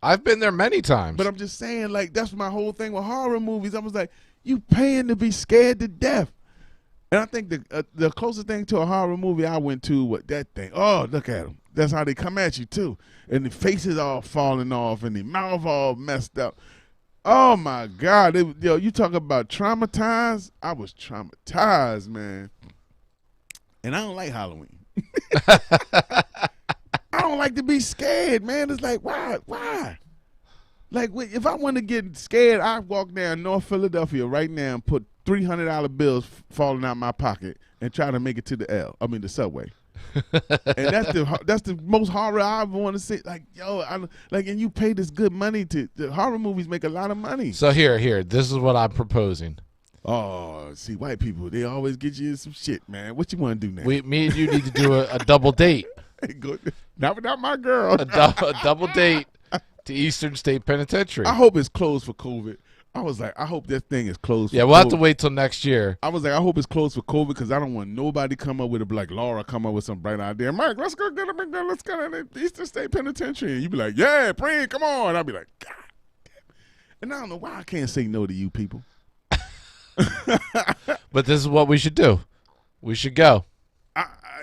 I've been there many times. But I'm just saying, like, that's my whole thing with horror movies. I was like, you paying to be scared to death. And I think the closest thing to a horror movie I went to was that thing. Oh, look at them. That's how they come at you, too. And the faces all falling off and the mouth all messed up. Oh, my God. You talk about traumatized. I was traumatized, man. And I don't like Halloween. I don't like to be scared, man. It's like, why? Like, if I want to get scared, I walk down North Philadelphia right now and put $300 bills falling out my pocket and try to make it to the subway. And that's the most horror I ever want to see. Like, and you pay this good money the horror movies make a lot of money. So here, this is what I'm proposing. Oh, see, white people, they always get you in some shit, man. What you want to do now? Me and you need to do a double date. Not without my girl. A double date to Eastern State Penitentiary. I hope it's closed for COVID. I was like, I hope that thing is closed for we'll COVID. have to wait till next year. I was like, I hope it's closed for COVID because I don't want nobody come up with like Laura come up with some bright idea. Mike, let's go get a let's go to the Eastern State Penitentiary. And you be like, yeah, Preem, come on. And I'll be like, God damn. And I don't know why I can't say no to you people. But this is what we should do. We should go.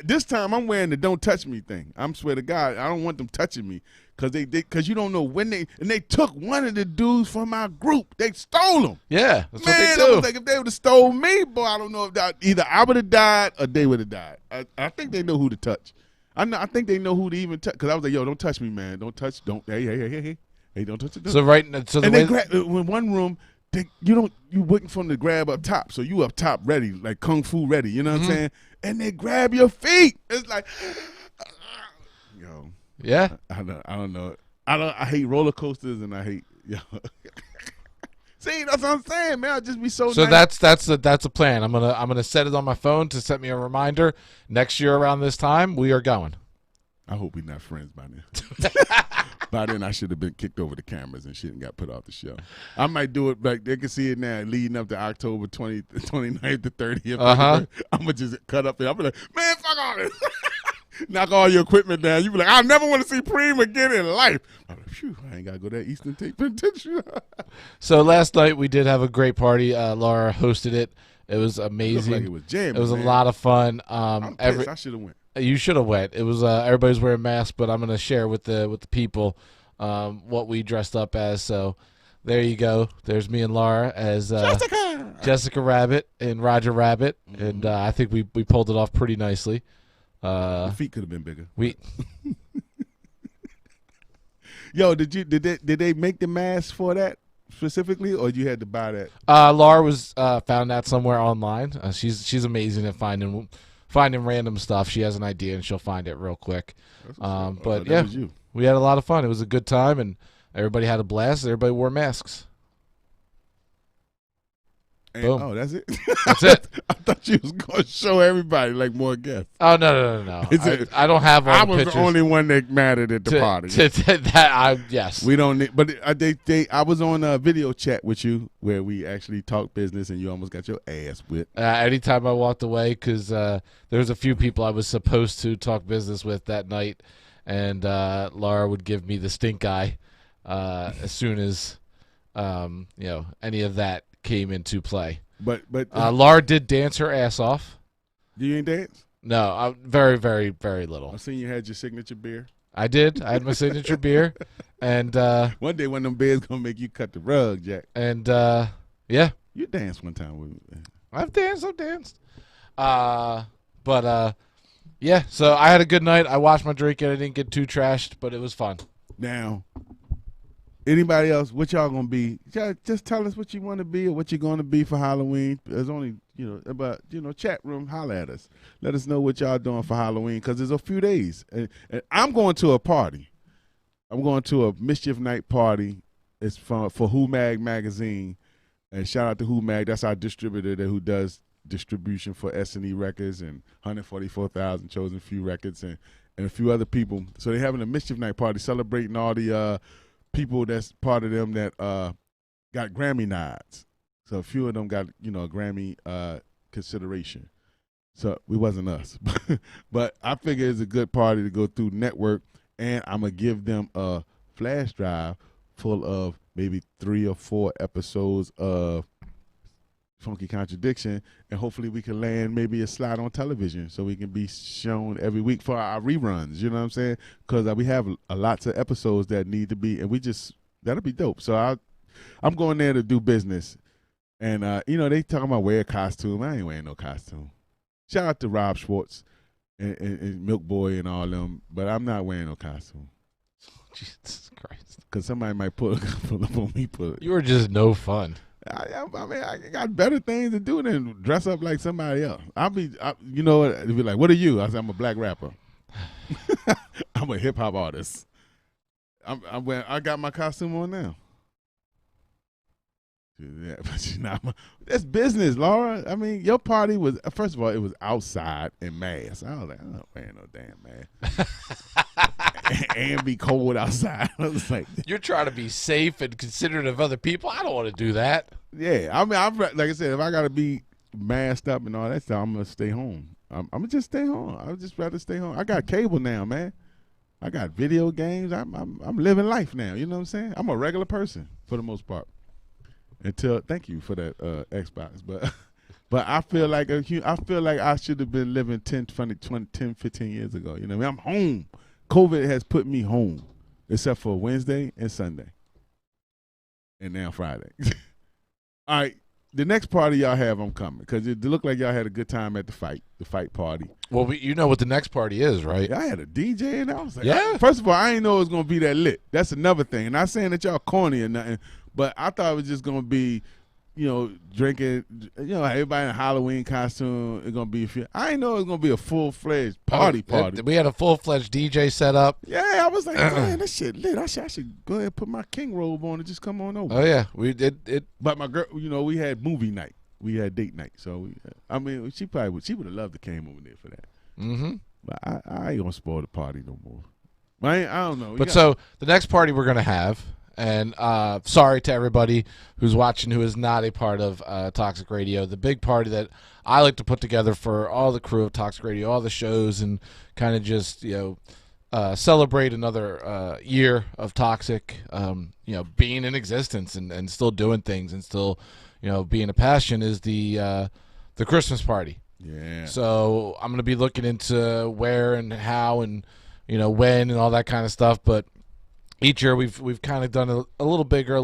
This time I'm wearing the "Don't Touch Me" thing. I'm swear to God, I don't want them touching me because you don't know when they took one of the dudes from my group. They stole him. Yeah, that's Man, what they I do. was like, if they would have stole me, boy, I don't know if either I would have died or they would have died. I think they know who to touch. I think they know who to even touch because I was like, yo, don't touch me, man. Don't touch. Hey, don't touch it. So in one room. You waiting for them to grab up top, so you up top ready, like kung fu ready. You know what I'm saying? And they grab your feet. It's like, yo, yeah. I don't know. I hate roller coasters, and I hate. See, that's what I'm saying, man. I just be so. So nice. that's a plan. I'm gonna set it on my phone to set me a reminder. Next year around this time, we are going. I hope we're not friends by then. By then, I should have been kicked over the cameras and shit and got put off the show. I might do it, like they can see it now, leading up to October 29th to 30th. I'm going to just cut up there. I'm like, man, fuck all this. Knock all your equipment down. You be like, I never want to see Preem again in life. I'm like, phew, I ain't got to go to that Eastern State Penitentiary. So last night we did have a great party. Laura hosted it. It was amazing. Looked like it was jamming, It was man. a lot of fun. I'm pissed. I should have went. You should have went. It was everybody's wearing masks, but I'm gonna share with the people what we dressed up as. So there you go. There's me and Laura as Jessica Rabbit and Roger Rabbit, and I think we pulled it off pretty nicely. Your feet could have been bigger. Yo, did they make the mask for that specifically, or you had to buy that? Laura was found that somewhere online. She's amazing at finding random stuff. She has an idea and she'll find it real quick. But yeah, we had a lot of fun. It was a good time and everybody had a blast. Everybody wore masks. And, Boom. Oh, that's it? That's it. I thought you was going to show everybody like more guests. Oh, no. I don't have all I the was pictures. the only one that mattered at the party. Yes. We don't need, but I was on a video chat with you where we actually talked business and you almost got your ass whipped. Anytime I walked away, because there was a few people I was supposed to talk business with that night, and Laura would give me the stink eye as soon as any of that came into play. But Laura did dance her ass off. You ain't dance? No, very, very, very little. I seen you had your signature beer. I did. I had my signature beer, and one day one of them beers gonna make you cut the rug, Jack. And yeah, you danced one time with me. I've danced. But yeah. So I had a good night. I watched my drink and I didn't get too trashed, but it was fun. Now, anybody else? What y'all gonna be? Just tell us what you want to be or what you're gonna be for Halloween. There's only chat room. Holler at us. Let us know what y'all doing for Halloween because there's a few days. And I'm going to a party. I'm going to a mischief night party. It's for Who Mag magazine. And shout out to Who Mag. That's our distributor who does distribution for S&E Records and 144,000 Chosen Few Records and a few other people. So they're having a mischief night party celebrating all the people that's part of them that got Grammy nods. So a few of them got, a Grammy consideration. So it wasn't us. But I figure it's a good party to go through network, and I'm going to give them a flash drive full of maybe 3 or 4 episodes of Funky Contradiction, and hopefully we can land maybe a slot on television so we can be shown every week for our reruns, you know what I'm saying? Because we have lots of episodes that need to be, and that'll be dope. So I'm going there to do business. And, they talking about wear a costume. I ain't wearing no costume. Shout out to Rob Schwartz and Milk Boy and all them, but I'm not wearing no costume. Jesus Christ. Because somebody might pull up on me. You were just no fun. I mean, I got better things to do than dress up like somebody else. They'll be like, what are you? I said, I'm a black rapper. I'm a hip hop artist. I got my costume on now. Yeah, but that's business, Laura. I mean, your party was, first of all, it was outside in mask. I was like, I'm not wearing no damn mask. and be cold outside. I was like, you're trying to be safe and considerate of other people. I don't want to do that. Yeah, I mean, like I said, if I got to be masked up and all that stuff, I'm gonna stay home. I'm gonna just stay home. I would just rather stay home. I got cable now, man. I got video games. I'm living life now. You know what I'm saying? I'm a regular person for the most part. Thank you for that Xbox, but I feel like I should have been living 10, 15 years ago. You know what I mean? I'm home. COVID has put me home, except for Wednesday and Sunday, and now Friday. All right, the next party y'all have, I'm coming because it looked like y'all had a good time at the fight party. Well, you know what the next party is, right? I had a DJ and I was like, yeah. First of all, I didn't know it was gonna be that lit. That's another thing. And not saying that y'all corny or nothing, but I thought it was just gonna be, drinking. Everybody in a Halloween costume. It's gonna be. I didn't know it was gonna be a full-fledged party. We had a full-fledged DJ set up. Yeah, I was like, man, this shit lit. I should go ahead and put my king robe on and just come on over. Oh yeah, we did it. But my girl, we had movie night. We had date night. So she would have loved to came over there for that. Mm-hmm. But I ain't gonna spoil the party no more. I don't know. But so the next party we're gonna have. And sorry to everybody who's watching who is not a part of Toxic Radio. The big party that I like to put together for all the crew of Toxic Radio, all the shows, and kind of just celebrate another year of Toxic, being in existence and still doing things and still being a passion is the Christmas party. Yeah. So I'm gonna be looking into where and how and when and all that kind of stuff, but. Each year we've kind of done a little bigger.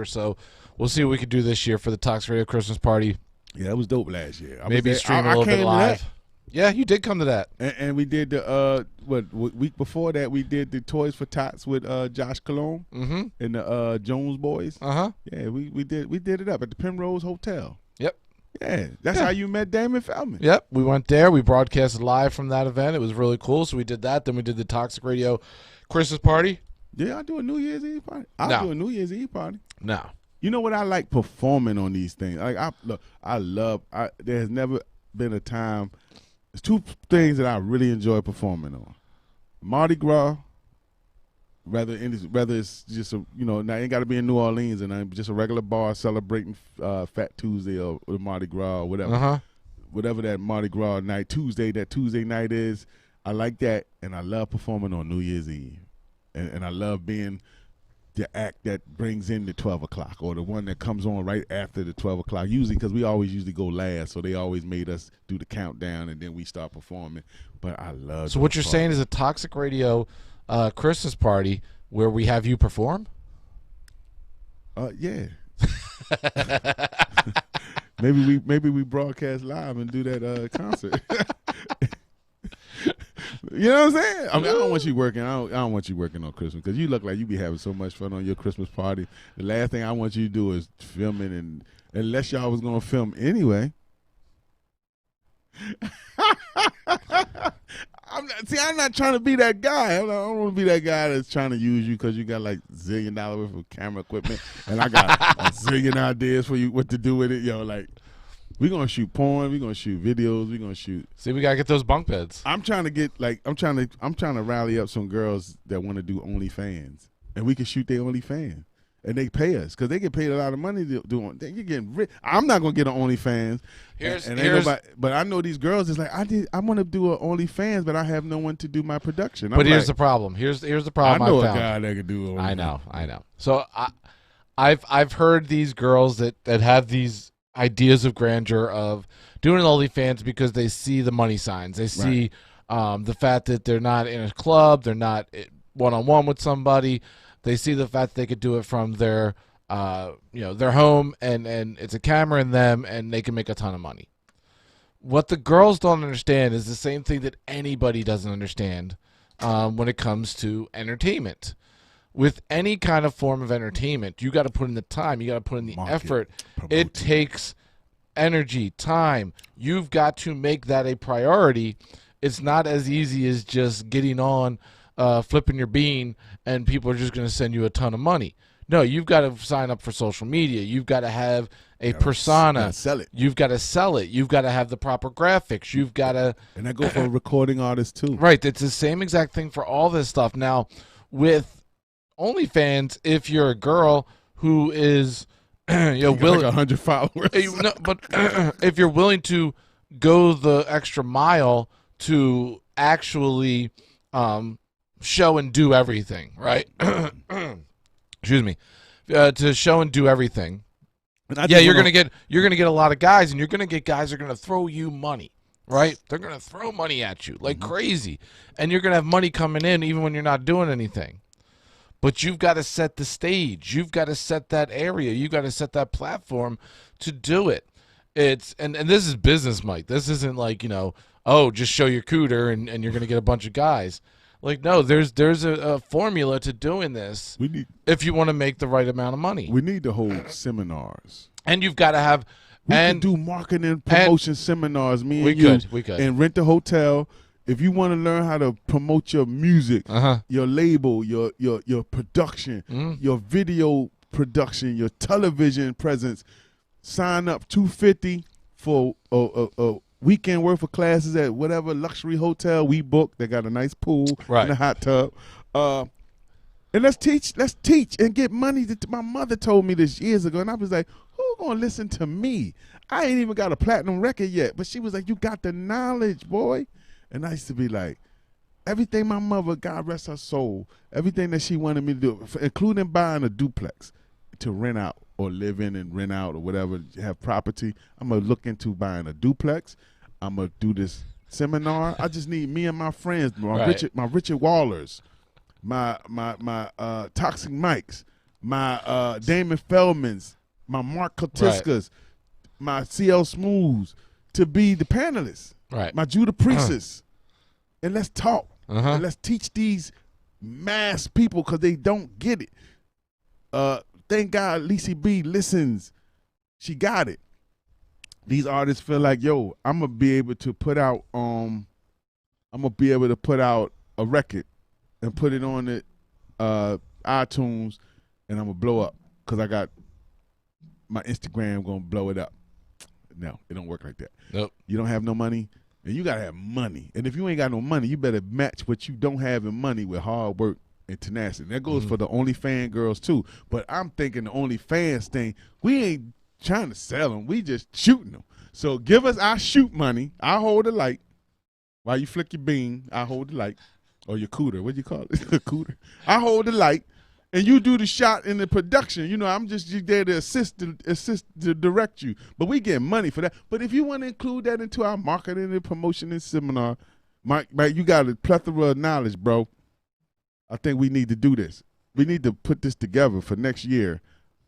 So we'll see what we can do this year for the Toxic Radio Christmas party. Yeah, it was dope last year. Maybe stream a little bit live. Yeah, you did come to that. And we did the week before that we did the Toys for Tots with Josh Cologne and the Jones Boys. Yeah, we did it up at the Penrose Hotel. Yep. Yeah, that's how you met Damon Feldman. Yep, we went there. We broadcasted live from that event. It was really cool. So we did that. Then we did the Toxic Radio Christmas party. Yeah, I'll do a New Year's Eve party. Do a New Year's Eve party. No. You know what I like performing on these things? Like there has never been a time. There's 2 things that I really enjoy performing on. Mardi Gras, whether it's just now it ain't got to be in New Orleans and just a regular bar celebrating Fat Tuesday or Mardi Gras or whatever. Whatever that Mardi Gras night, that Tuesday night is. I like that, and I love performing on New Year's Eve. And I love being the act that brings in the 12 o'clock or the one that comes on right after the 12 o'clock. Usually, because we always usually go last, so they always made us do the countdown and then we start performing. But I love. So what you're saying is a Toxic Radio Christmas party where we have you perform? Yeah. maybe we broadcast live and do that concert. You know what I'm saying? I mean, I don't want you working. I don't want you working on Christmas because you look like you be having so much fun on your Christmas party. The last thing I want you to do is filming, and unless y'all was gonna film anyway. I'm not trying to be that guy. I don't want to be that guy that's trying to use you because you got like $1 zillion worth of camera equipment, and I got a zillion ideas for you what to do with it. Yo, like we're gonna shoot porn, we're gonna shoot videos, we're gonna shoot. See, we gotta get those bunk beds. I'm trying to rally up some girls that want to do OnlyFans, and we can shoot their OnlyFans. And they pay us because they get paid a lot of money to do it. You're getting rich. I'm not gonna get on OnlyFans. But I know these girls is like I want to do an OnlyFans, but I have no one to do my production. But here's the problem. Here's the problem. I know a guy that could do OnlyFans. I know. So I've heard these girls that have these ideas of grandeur of doing OnlyFans because they see the money signs. They see the fact that they're not in a club, they're not one-on-one with somebody. They see the fact that they could do it from their their home and it's a camera in them and they can make a ton of money. What the girls don't understand is the same thing that anybody doesn't understand when it comes to entertainment. With any kind of form of entertainment, you got to put in the time, you got to put in the effort. It takes energy, time. You've got to make that a priority. It's not as easy as just getting on, flipping your bean, and people are just going to send you a ton of money. No, you've got to sign up for social media. You've got to have a persona. Sell it. You've got to sell it. You've got to have the proper graphics. You've got to. And that goes for recording artists too. Right. It's the same exact thing for all this stuff. Now, with OnlyFans, if you're a girl who is willing, like 100 followers. But if you're willing to go the extra mile to actually show and do everything, right? Excuse me, to show and do everything. You're gonna get a lot of guys, and you're gonna get guys that are gonna throw you money, right? They're gonna throw money at you like crazy, and you're gonna have money coming in even when you're not doing anything. But you've got to set the stage. You've got to set that area. You've got to set that platform to do it. It's and this is business, Mike. This isn't like, just show your cooter and you're going to get a bunch of guys. Like, no, there's a formula to doing this if you want to make the right amount of money. We need to hold seminars. And you've got to have... We can do marketing and promotion seminars, we could. And rent a hotel. If you want to learn how to promote your music, your label, your production, your video production, your television presence, sign up $250 for a weekend worth of classes at whatever luxury hotel we book. They got a nice pool and a hot tub. And let's teach and get money. My mother told me this years ago, and I was like, who gonna listen to me? I ain't even got a platinum record yet. But she was like, you got the knowledge, boy. And I used to be like, everything my mother, God rest her soul, everything that she wanted me to do, including buying a duplex to rent out or live in and rent out or whatever, have property. I'm going to look into buying a duplex. I'm going to do this seminar. I just need me and my friends, my Richard Wallers, my Toxic Mikes, my Damon Feldmans, my Mark Kotiskas, my CL Smooths to be the panelists. Right. My Judah Priestess. And let's talk. And let's teach these mass people because they don't get it. Thank God Lacey B listens. She got it. These artists feel like, yo, I'm gonna be able to put out a record and put it on it iTunes, and I'm gonna blow up because I got my Instagram gonna blow it up. No, it don't work like that. Nope. You don't have no money, and you gotta have money. And if you ain't got no money, you better match what you don't have in money with hard work and tenacity. And that goes for the OnlyFans girls too. But I'm thinking the OnlyFans thing, we ain't trying to sell them. We just shooting them. So give us our shoot money. I hold the light. While you flick your bean, I hold the light. Or your cooter. What do you call it? Cooter. I hold the light. and you do the shot in the production. You know, I'm just there to assist to direct you. But we get money for that. But if you want to include that into our marketing and promotion and seminar, Mike, you got a plethora of knowledge, bro. I think we need to do this. We need to put this together for next year,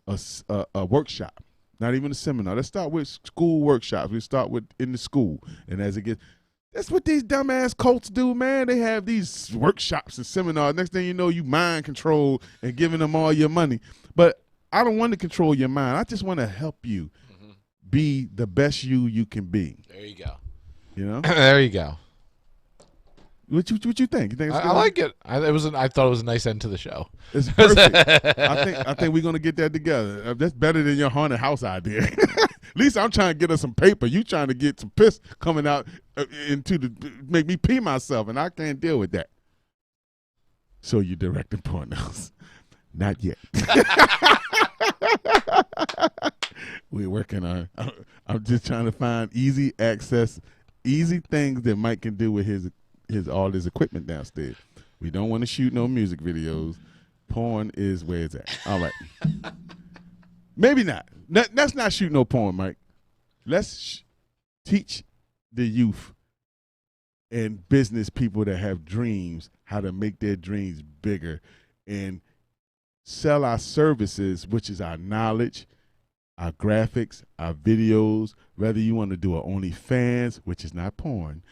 a workshop, not even a seminar. Let's start with school workshops. We start with in the school, and as it gets, that's what these dumbass cults do, man. They have these workshops and seminars. Next thing you know, you mind control and giving them all your money. But I don't want to control your mind. I just want to help you be the best you can be. There you go. You know? There you go. What you think? You think it's I like it. I thought it was a nice end to the show. It's perfect. I think we're gonna get that together. That's better than your haunted house idea. At least I'm trying to get us some paper. You trying to get some piss coming out make me pee myself, and I can't deal with that. So you directing pornos? Not yet. We're working on. I'm just trying to find easy access, easy things that Mike can do with all his equipment downstairs. We don't want to shoot no music videos. Porn is where it's at. All right. Maybe not. Let's not shoot no porn, Mike. Let's teach the youth and business people that have dreams how to make their dreams bigger and sell our services, which is our knowledge, our graphics, our videos, whether you want to do an OnlyFans, which is not porn,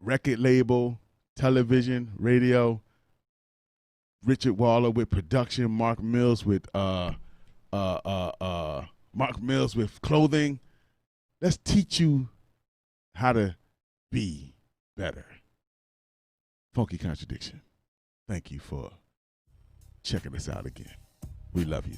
record label, television, radio, Richard Waller with production, Mark Mills with clothing. Let's teach you how to be better. Funky Contradiction. Thank you for checking us out again. We love you.